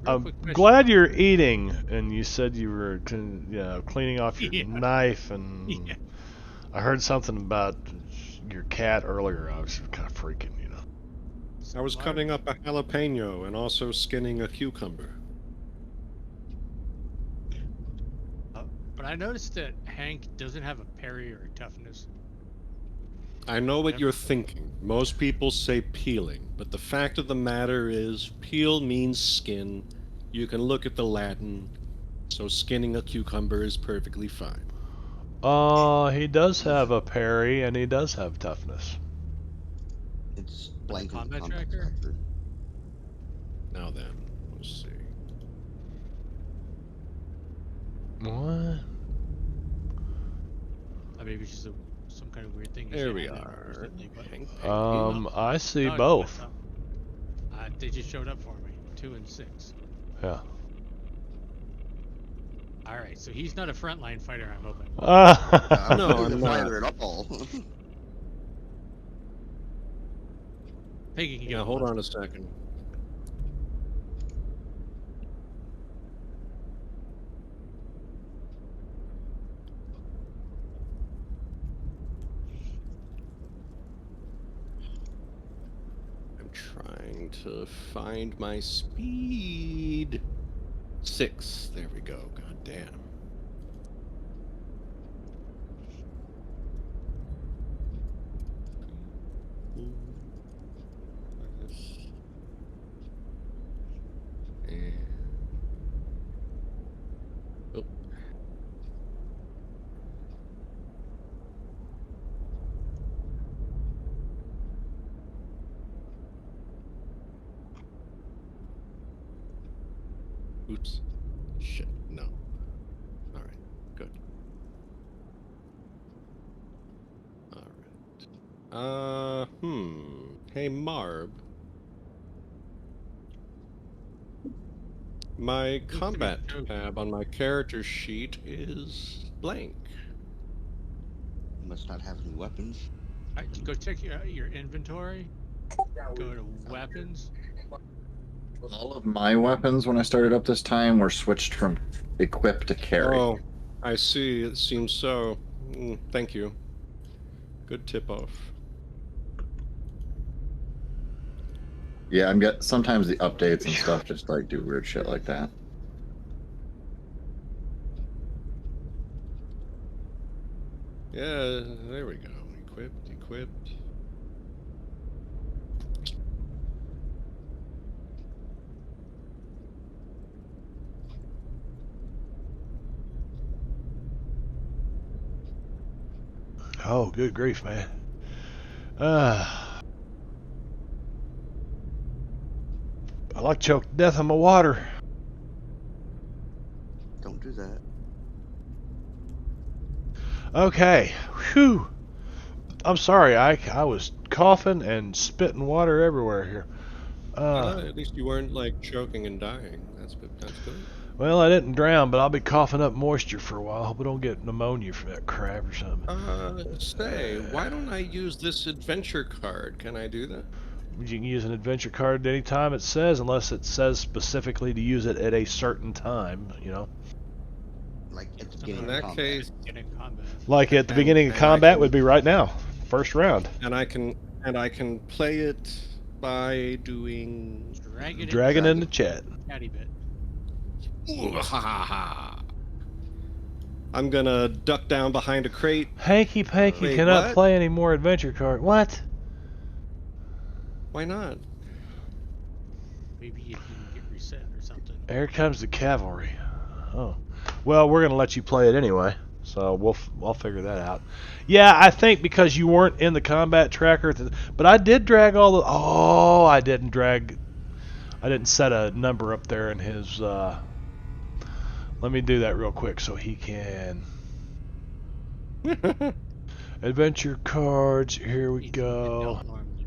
I'm quick question. glad you're eating, and you said you were cleaning off your Yeah. knife, and Yeah. I heard something about your cat earlier. I was kind of freaking, you know. I was cutting up a jalapeno and also skinning a cucumber. But I noticed that Hank doesn't have a parry or a toughness. I know what you're thinking. Most people say peeling, but the fact of the matter is peel means skin. You can look at the Latin, so skinning a cucumber is perfectly fine. He does have a parry, and he does have toughness. It's blank combat combat tracker? tracker. Now then, let's see. What? Maybe it's just some kind of weird thing. There he's we in there are. recently, but- Hank, I see No, both. no. They just showed up for me. 2 and 6. Yeah. All right, so he's not a frontline fighter. I'm hoping. I'm No, not I'm a not. fighter at all. Peggy can Yeah, get hold one. on a second. I'm trying to find my speed. 6. There we go. God damn. And oh. Oops. Shit. No. All right. Good. All right. Hey, Marb. My combat tab on my character sheet is blank. You must not have any weapons. All right, go check your inventory. Go to weapons. All of my weapons when I started up this time were switched from equip to carry. Oh, I see. It seems so. Thank you. Good tip off. Yeah, sometimes the updates and stuff just like do weird shit like that. Yeah, there we go. Equipped. Oh, good grief, man. I like choke to death on my water. Don't do that. Okay. Whew. I'm sorry. I was coughing and spitting water everywhere here. At least you weren't like choking and dying. That's good. Well, I didn't drown, but I'll be coughing up moisture for a while. Hope I don't get pneumonia from that crap or something. Say, why don't I use this adventure card? Can I do that? You can use an adventure card any time it says, unless it says specifically to use it at a certain time, you know. Like at the beginning In of that combat. case, Get in combat. Like at the And- beginning of and I combat can- would be right now, first round. and I can play it by doing. Dragon in the chat. Catty bit. Ooh, ha ha ha. I'm gonna duck down behind a crate. Hanky Panky Wait, cannot what? play any more adventure card. What? Why not? Maybe it didn't get reset or something. Here comes the cavalry. Oh, well, we're gonna let you play it anyway, so I'll figure that out. Yeah, I think because you weren't in the combat tracker, but I did drag all the. Oh, I didn't set a number up there in his. Let me do that real quick so he can. Adventure cards. Here we It go. don't normally.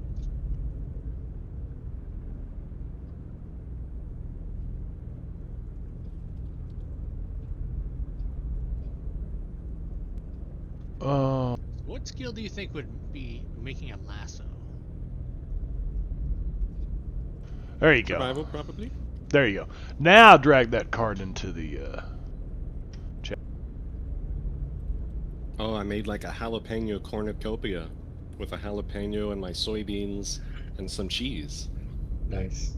Oh, What skill do you think would be making a lasso? there you go. Survival, probably. There you go. Now drag that card into the. Oh, I made like a jalapeno cornucopia with a jalapeno and my soybeans and some cheese. Nice.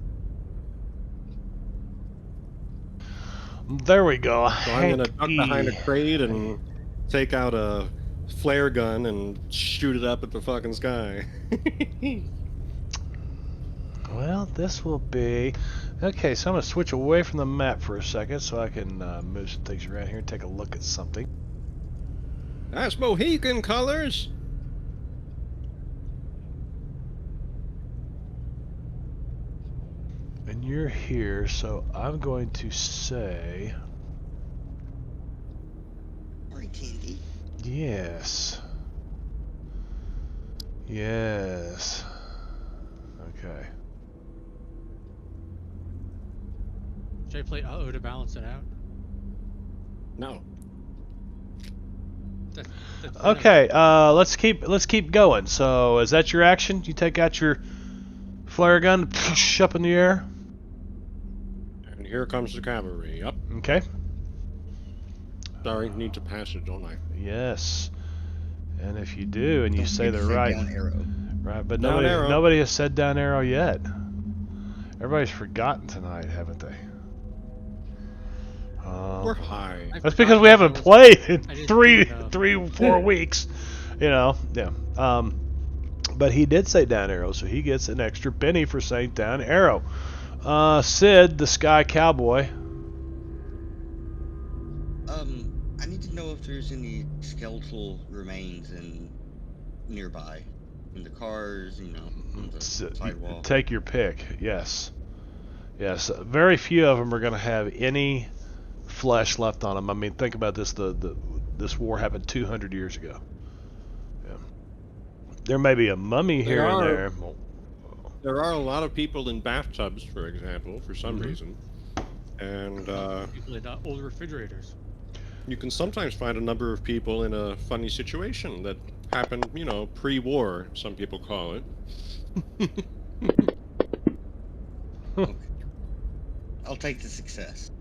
There we go. So I'm gonna duck behind a Hanky. crate and take out a flare gun and shoot it up at the fucking sky. Well, this will be... Okay, so I'm going to switch away from the map for a second so I can move some things around here and take a look at something. That's Mohican colors. And you're here, so I'm going to say... Sorry, Candy. Yes. Yes. Okay. Should I play uh-oh to balance it out? No. That's Okay, let's keep going. So, is that your action? You take out your flare gun, up in the air. And here comes the cavalry. Up. Okay. Sorry, need to pass it, don't I? Yes. And if you do, and you Don't say the forget to say right, down arrow. right, but Down arrow. nobody has said down arrow yet. Everybody's forgotten tonight, haven't they? We're high. I That's forgot because we that haven't was- played in I didn't three, think, 4 weeks. You know, yeah. But he did say down arrow, so he gets an extra penny for saying down arrow. Sid, the Sky Cowboy. I need to know if there's any skeletal remains nearby, in the cars, on the sidewalk. Take your pick. Yes. Yes. Very few of them are going to have any flesh left on them. I mean, think about this. This war happened 200 years ago. Yeah. There may be a mummy here and there. There are a lot of people in bathtubs, for example, for some Mhm. reason. And People in old refrigerators. you can sometimes find a number of people in a funny situation that happened, pre-war, some people call it. I'll take the success.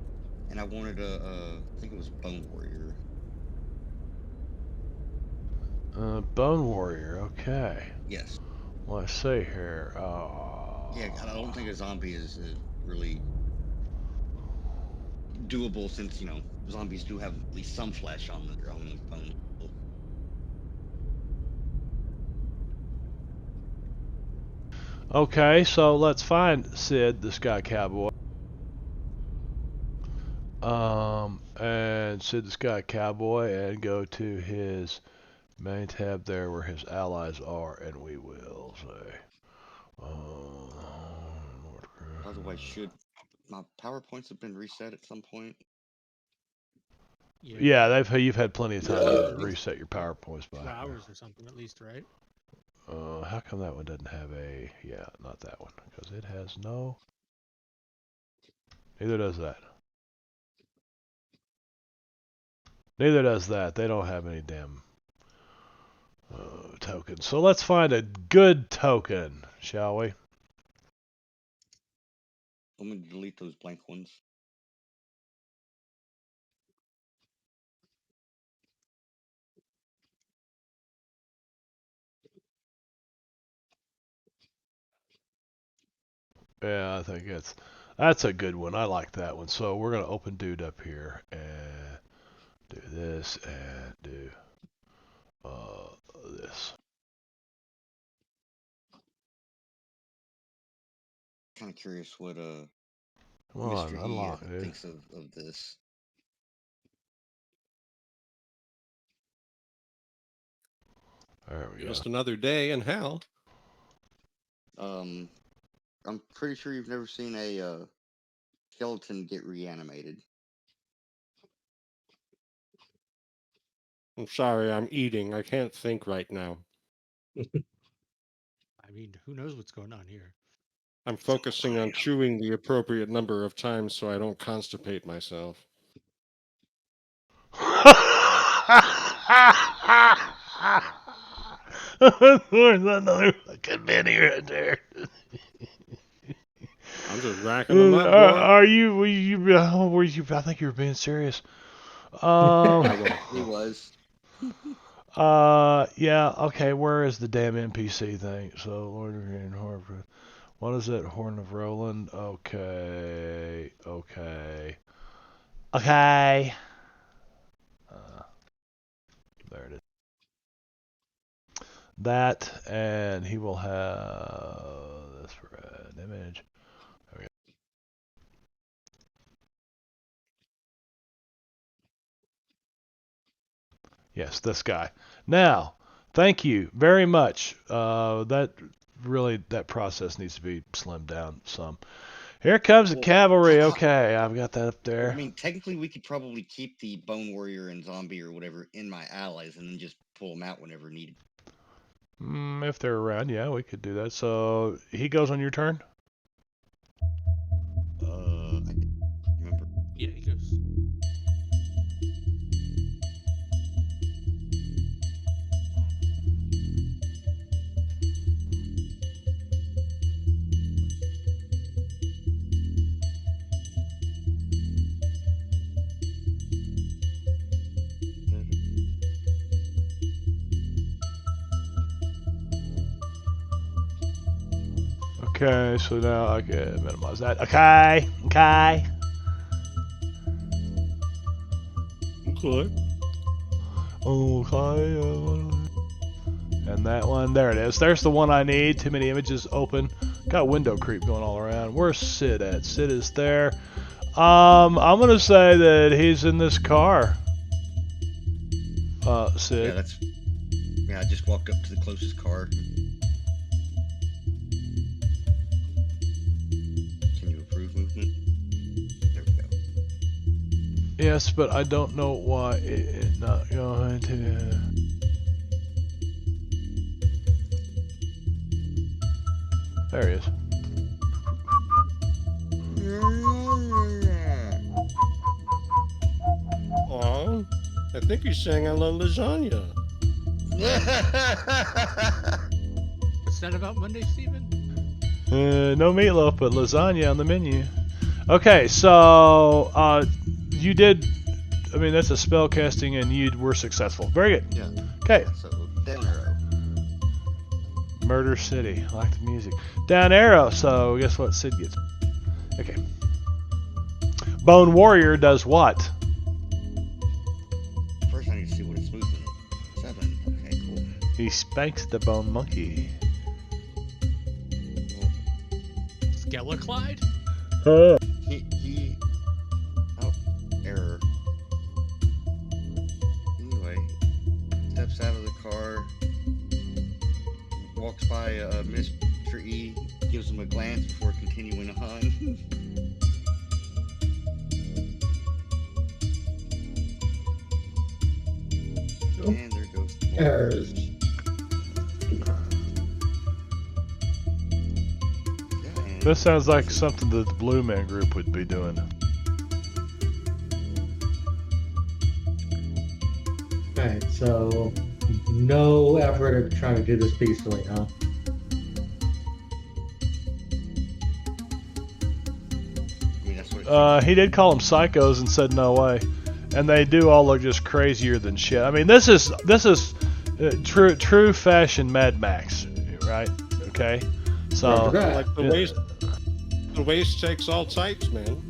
And I wanted I think it was Bone Warrior. Bone Warrior. Okay. Yes. Let's see here. Yeah, I don't think a zombie is really doable since, zombies do have at least some flesh on their own bone. Okay, so let's find Sid, the Sky Cowboy. And Sid, the Sky Cowboy, and go to his main tab there where his allies are, and we will say. By the way, should my PowerPoints have been reset at some point? Yeah, you've had plenty of time to reset your PowerPoints by 2 hours or something at least, right? how come that one doesn't have a... Yeah, not that one. Because it has no... Neither does that. Neither does that. They don't have any damn tokens. So let's find a good token, shall we? I'm going to delete those blank ones. Yeah, I think that's a good one. I like that one. So we're gonna open dude up here and do this and do this. Kind of curious what Come on, Mr. E unlock, dude. thinks of this. There we go. Just another day in hell. I'm pretty sure you've never seen a skeleton get reanimated. I'm sorry, I'm eating. I can't think right now. I mean, who knows what's going on here? I'm focusing on chewing the appropriate number of times so I don't constipate myself. There's another fucking mini right there. I'm just racking them up, boy. Are you? Were you? I think you were being serious. He was. Yeah. Okay. Where is the damn NPC thing? So, Lord of Green Horn. What is it? Horn of Roland. Okay. There it is. That, and he will have this red image. There we go. Yes, this guy. Now, thank you very much. That process needs to be slimmed down some. Here comes the cavalry. Okay, I've got that up there. I mean, technically, we could probably keep the Bone Warrior and Zombie or whatever in my allies, and then just pull them out whenever needed. If they're around, yeah, we could do that. So he goes on your turn. I can't remember. Yeah, he goes. Okay, so now I can minimize that. Okay. Okay. And that one, there it is. There's the one I need. Too many images open. Got window creep going all around. Where's Sid at? Sid is there. I'm gonna say that he's in this car. Sid. Yeah, I just walked up to the closest car. Can you approve movement? There we go. Yes, but I don't know why it's not going to. There he is. Oh, I think he's saying I love lasagna. What's that about Monday, Steven? No meatloaf, but lasagna on the menu. Okay, so you did. I mean, that's a spell casting, and you were successful. Very good. Yeah. Okay. So, down arrow. Murder City. I like the music. Down arrow. So guess what? Sid gets. Okay. Bone Warrior does what? First, I need to see what its movement is. 7. Okay, cool. He spanks the Bone Monkey. Skeleclyde? He oh, error. Anyway, steps out of the car, walks by Mr. E, gives him a glance before continuing on. And there goes the Errors. This sounds like something that the Blue Man Group would be doing. Alright, so no effort at trying to do this peacefully, huh? I mean, that's what it He did call them psychos and said no way, and they do all look just crazier than shit. I mean, this is true fashion Mad Max, right? Okay, so Like the waste takes all types, man.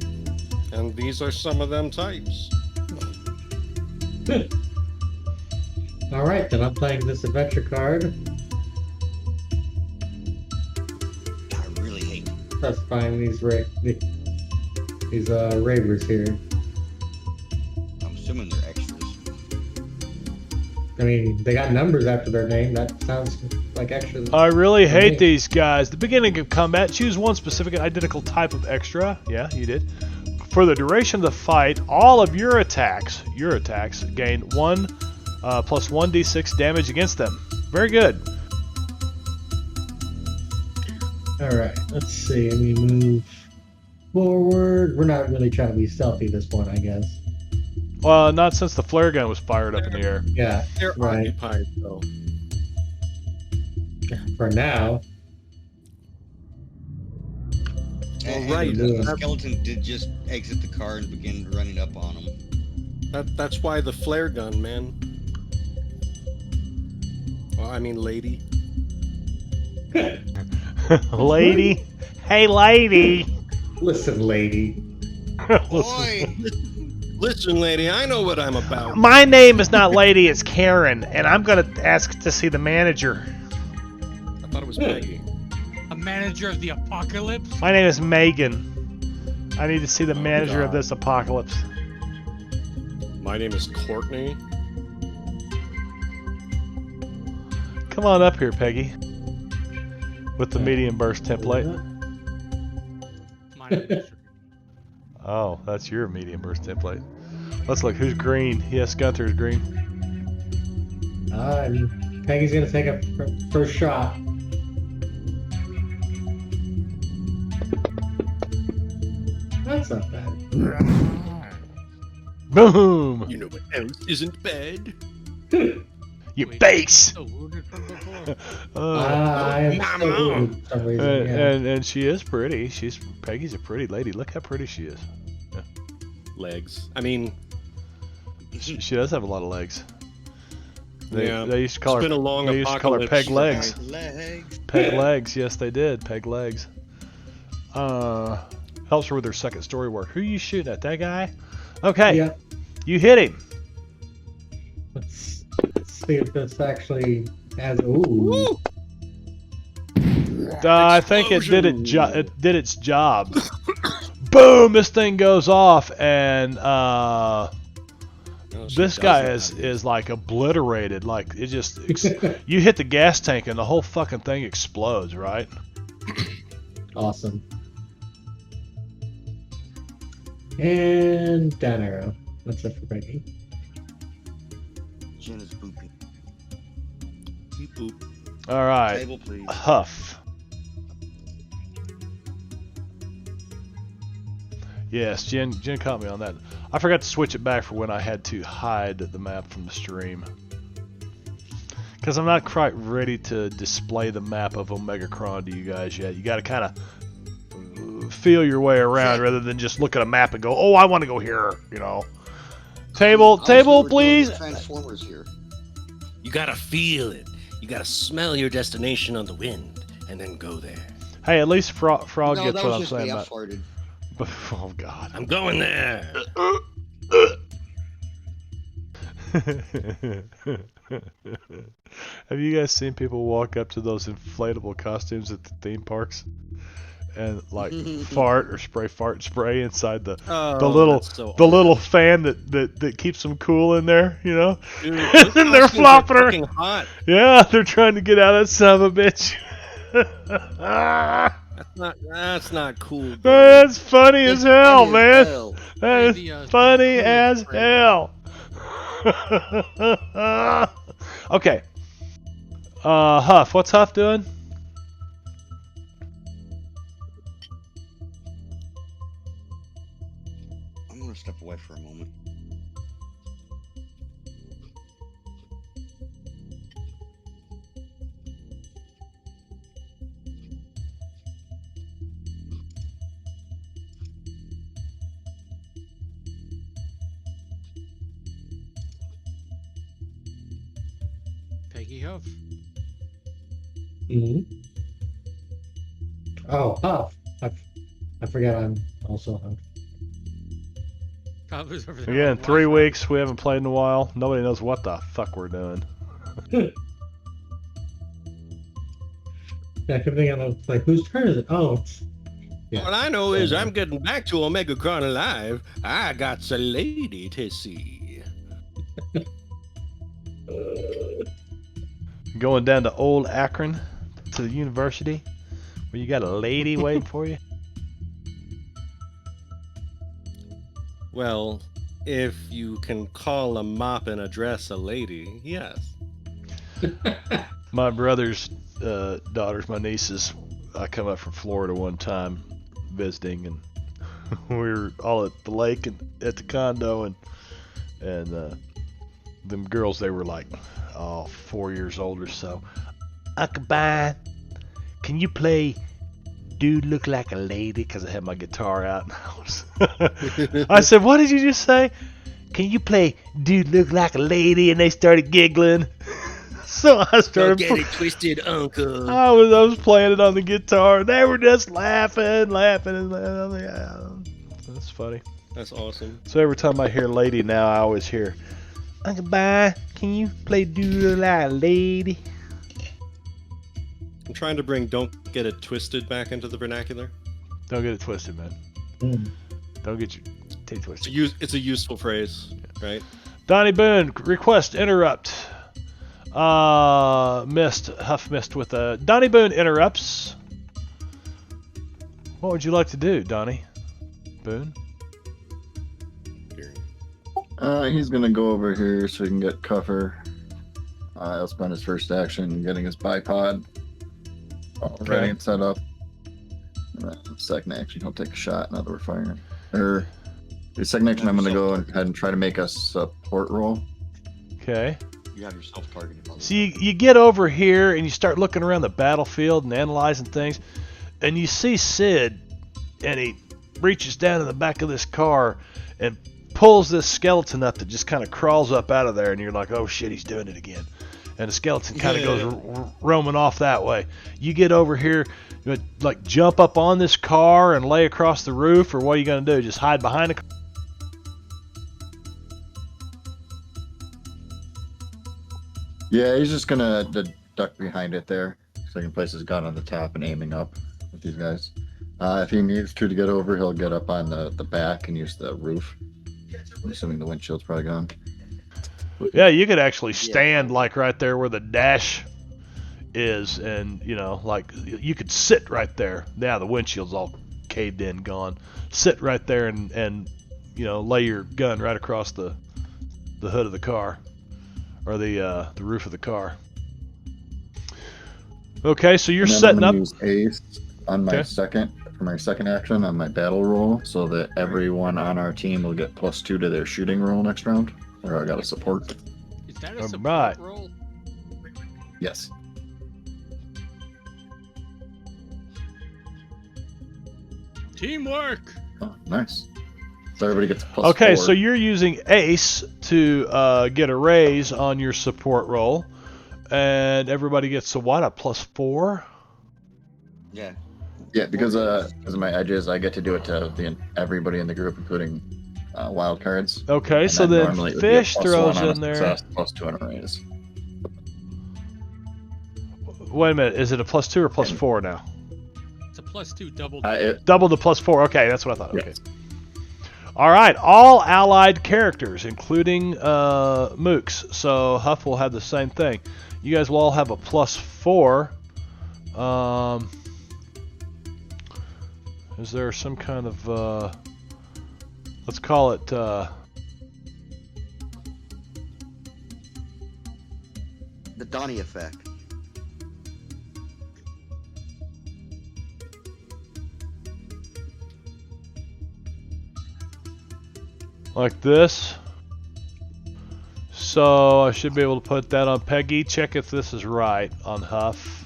And these are some of them types. All right, then I'm playing this adventure card, I really hate specifying these ravers here. I'm assuming they're extras. I mean, they got numbers after their name. That sounds like extras. I really to hate me. these guys. The beginning of combat, choose one specific identical type of extra. Yeah, you did. For the duration of the fight, all of your attacks gain 1 plus 1d6 damage against them. Very good. All right, let's see. We move forward. We're not really trying to be stealthy this one, I guess. Well, not since the flare gun was fired up in the air. Yeah, They're right. occupied, though. For now. And right. the skeleton did just exit the car and begin running up on him. That's why the flare gun, man. Well, I mean, lady. Lady. Hey, lady. Listen, lady. Boy! Listen, lady, I know what I'm about. My name is not Lady, it's Karen, and I'm going to ask to see the manager. I thought it was Peggy. A manager of the apocalypse? My name is Megan. I need to see the manager of God. this apocalypse. My name is Courtney. Come on up here, Peggy. With the medium burst template. My name is Oh, that's your medium burst template. Let's look. Who's green? Yes, Gunther's green. And Peggy's gonna take a first shot. That's not bad. Boom! You know what else isn't bad? You Wait, face! so wounded from before. I am so wounded for some reason. Yeah. And she is pretty. Peggy's a pretty lady. Look how pretty she is. Legs. I mean, She does have a lot of legs. yeah. They used to call It's her. been a long They used to call her apocalypse. peg legs. Legs. Peg legs. Yes, they did. Peg legs. Helps her with her second story work. Who are you shooting at? That guy? Okay. Yeah. You hit him. Let's see if this actually has. Ooh. I think it did it did its job. Boom! This thing goes off, and No, she this guy doesn't. is like obliterated. Like it just you hit the gas tank, and the whole fucking thing explodes. Right? Awesome. And down arrow. That's it for Peggy. Jen is booping. Beep boop. All right. Table, please. Huff. Yes, Jen caught me on that. I forgot to switch it back for when I had to hide the map from the stream. Because I'm not quite ready to display the map of Omegakron to you guys yet. You got to kind of feel your way around rather than just look at a map and go, oh, I want to go here, you know. Table, Honestly, we're doing please. Transformers here. You gotta feel it. You gotta smell your destination on the wind, and then go there. Hey, at least Frog No, gets that what was I'm just saying me. I about. farted. Oh, God. I'm going there. Have you guys seen people walk up to those inflatable costumes at the theme parks and like fart or spray inside the little fan that keeps them cool in there, you know? Dude, And they're flopping her. fucking hot. Yeah, they're trying to get out of that son of a bitch. That's not cool. Dude. That's funny as hell, Funny man. as hell. That Hey, is funny cool as spray. hell. Okay. Huff. What's Huff doing? I'm gonna step away for a moment. Peggy Huff. Hmm. Oh, Huff. I forget I'm also Huff. Pablo's over there. Again, on 3 Wi-Fi. weeks. We haven't played in a while. Nobody knows what the fuck we're doing. Yeah, I kept thinking, I was like, whose turn is it? Oh, yeah. What I know is I'm getting back to Omegakron alive. I got a lady to see. Going down to Old Akron to the university where you got a lady waiting for you. Well, if you can call a mop and address a lady, yes. My brother's daughters, my nieces, I come up from Florida one time visiting, and we were all at the lake and at the condo, and them girls, they were like 4 years old or so. Uncle Brian, can you play Dude Look Like a Lady? Because I had my guitar out. And I said, what did you just say? Can you play Dude Look Like a Lady? And they started giggling. So I started. Don't get it twisted, Uncle. I was playing it on the guitar. They were just laughing, and laughing. Yeah, that's funny. That's awesome. So every time I hear "lady" now, I always hear, "Uncle Bye, can you play Dude Like a Lady?" I'm trying to bring "Don't Get It Twisted" back into the vernacular. Don't get it twisted, man. Mm. Don't get your teeth twisted. It's a useful phrase, right? Donnie Boone, request interrupt. Huff missed with a Donnie Boone interrupts. What would you like to do, Donnie Boone? He's gonna go over here so he can get cover. He'll spend his first action getting his bipod ready and set up. Second action, he'll take a shot. Now that we're firing. The second action, I'm gonna go ahead and try to make a support roll. Okay. You have yourself targeted. So you get over here and you start looking around the battlefield and analyzing things, and you see Sid, and he reaches down in the back of this car and pulls this skeleton up that just kind of crawls up out of there, and you're like, oh shit, he's doing it again. And the skeleton kind of goes roaming off that way. You get over here, like jump up on this car and lay across the roof, or what are you going to do? Just hide behind the car? Yeah, he's just gonna duck behind it there, so he can place his gun on the top and aiming up with these guys. If he needs to get over, he'll get up on the back and use the roof. I'm assuming the windshield's probably gone. Yeah, you could actually stand like right there where the dash is, and like you could sit right there. Now the windshield's all caved in, gone. Sit right there and lay your gun right across the hood of the car, or the roof of the car. Okay, so you're setting up. Use ace on my for my second action on my battle roll, so that everyone on our team will get +2 to their shooting roll next round. Or I got a support. Is that a All support right. roll? Yes. Teamwork. Oh, nice. So everybody gets +4. Okay, so you're using ace to get a raise on your support roll, and everybody gets a +4. Yeah. Yeah, because my edge is, I get to do it to everybody in the group, including wild cards. Okay, And so then normally it would be a Fish +1 throws on a in there. success, +2 on a raise. Wait a minute, is it a +2 or +4 now? It's a +2 double. Double the +4. Okay, that's what I thought. Yeah. Okay. All right, all allied characters, including Mooks. So Huff will have the same thing. You guys will all have a +4. Is there some kind of let's call it The Donnie effect. like this. So I should be able to put that on Peggy. Check if this is right on Huff.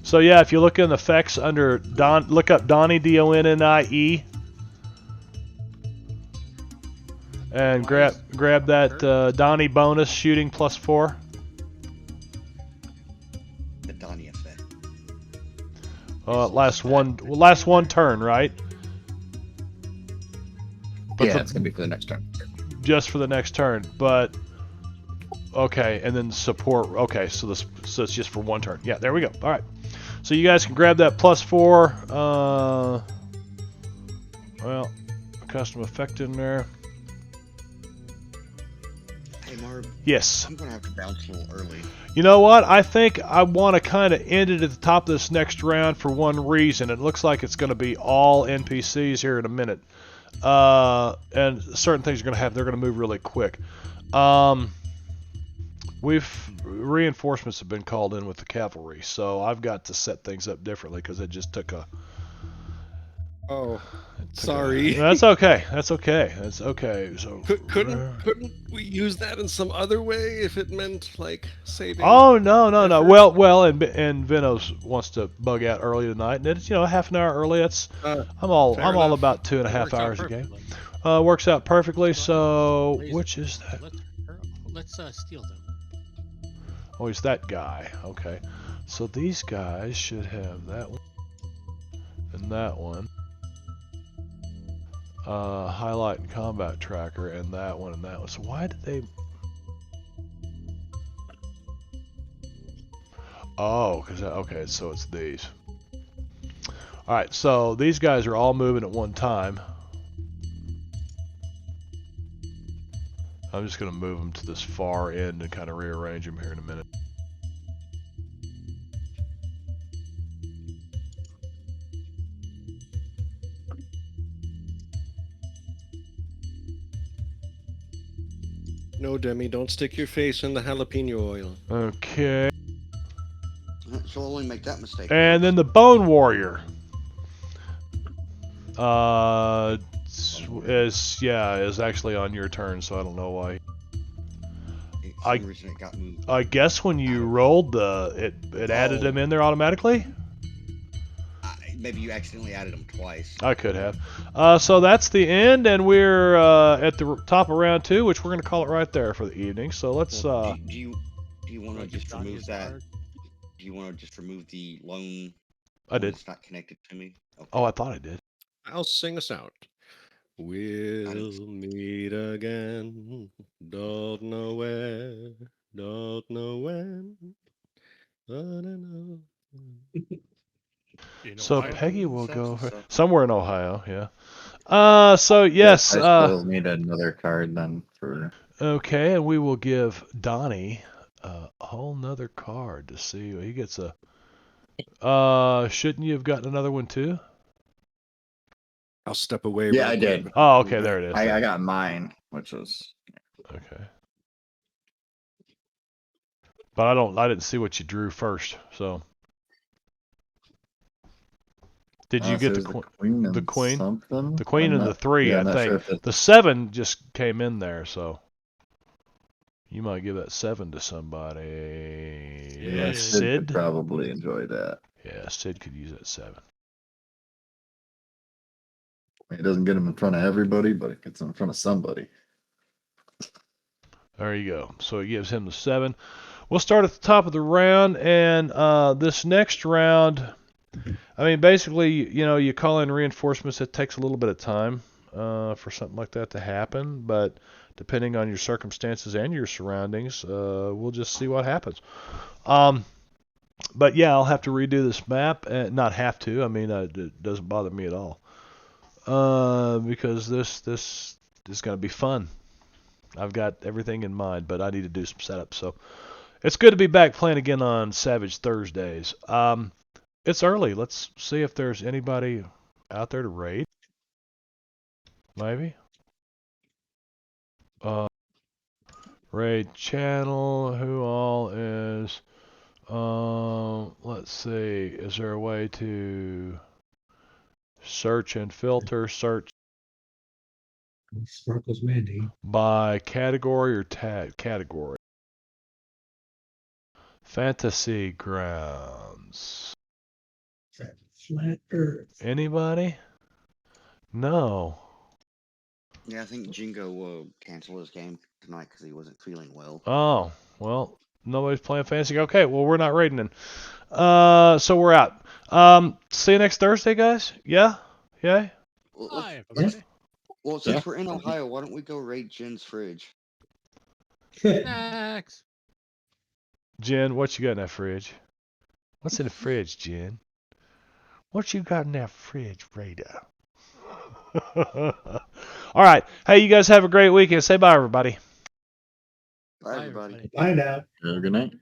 So yeah, if you look in the effects under look up Donnie, D-O-N-N-I-E, and grab that Donnie bonus shooting +4. The Last one turn, right? But Yeah, it's gonna be for the next turn. just for the next turn. But okay, and then support. Okay, so it's just for one turn. Yeah, there we go. All right. So you guys can grab that +4. Well, custom effect in there. Hey, Marv, Yes. I'm gonna have to bounce a little early. You know what? I think I want to kind of end it at the top of this next round for one reason. It looks like it's going to be all NPCs here in a minute. And certain things are going to happen. They're going to move really quick. Reinforcements have been called in with the cavalry, so I've got to set things up differently because it just took a... Oh, sorry. That's okay. That's okay. That's okay. So Couldn't we use that in some other way if it meant like saving? Oh no. effort? Well, and Venos wants to bug out early tonight, and it's half an hour early. That's Fair I'm all enough. about 2.5 Works out hours a game. perfectly. Works out perfectly. So Laser. which is that? Let's steal them. Oh, he's that guy. Okay. So these guys should have that one and that one. Highlight and combat tracker and that one and that one. So why did they... Oh, okay, so it's these. Alright, so these guys are all moving at one time. I'm just going to move them to this far end and kind of rearrange them here in a minute. No, Demi, don't stick your face in the jalapeno oil. Okay. So I'll only make that mistake. And then the Bone Warrior. Is actually on your turn, so I don't know why. For some reason it got moved. I guess when you rolled it added them in there automatically? Maybe you accidentally added them twice. I could have. So that's the end, and we're at the top of round 2, which we're going to call it right there for the evening. So let's... Do you want to just Johnny remove is that? hard. Do you want to just remove the lone? I did. It's not connected to me. Okay. Oh, I thought I did. I'll sing us out. We'll meet again. Don't know where. Don't know when. But I know. So Ohio. Peggy will Such go and for, such. somewhere in Ohio, yeah. So yes, I still need another card then for. okay, and we will give Donnie a whole nother card to see. He gets a... shouldn't you have gotten another one too? I'll step away. Yeah, real I quick. did. Oh, okay, there it is. I got mine, which was. Okay. But I didn't see what you drew first, so. Did you get the queen? the queen? Something? The queen I'm and not- the 3, yeah, I I'm not think. sure if it's- The 7 just came in there, so. You might give that 7 to somebody. Yeah, Sid could Sid? probably enjoy that. Yeah, Sid could use that 7. It doesn't get him in front of everybody, but it gets him in front of somebody. There you go. So it gives him the 7. We'll start at the top of the round, and this next round, I mean, basically, you call in reinforcements. It takes a little bit of time for something like that to happen, but depending on your circumstances and your surroundings, we'll just see what happens. But yeah, I'll have to redo this map. Not have to. I mean, it doesn't bother me at all. Because this is going to be fun. I've got everything in mind, but I need to do some setup. So it's good to be back playing again on Savage Thursdays. It's early. Let's see if there's anybody out there to raid. Maybe. Raid channel. Who all is? Let's see. Is there a way to search and filter? Search Sparkles Mandy. by category or tag? Category. Fantasy Grounds. Flat Earth. Anybody? No. Yeah, I think Jingo will cancel his game tonight because he wasn't feeling well. Oh, well, Nobody's playing fantasy. Okay, well, we're not raiding then. So we're out. See you next Thursday, guys. Yeah? Yeah? Well, Hi, let's- everybody. well, since we're in Ohio, why don't we go raid Jen's fridge? Snacks. Jen, what you got in that fridge? What's in the fridge, Jen? What you got in that fridge, Raider? All right. Hey, you guys have a great weekend. Say bye, everybody. Bye, everybody. Find out. Good night.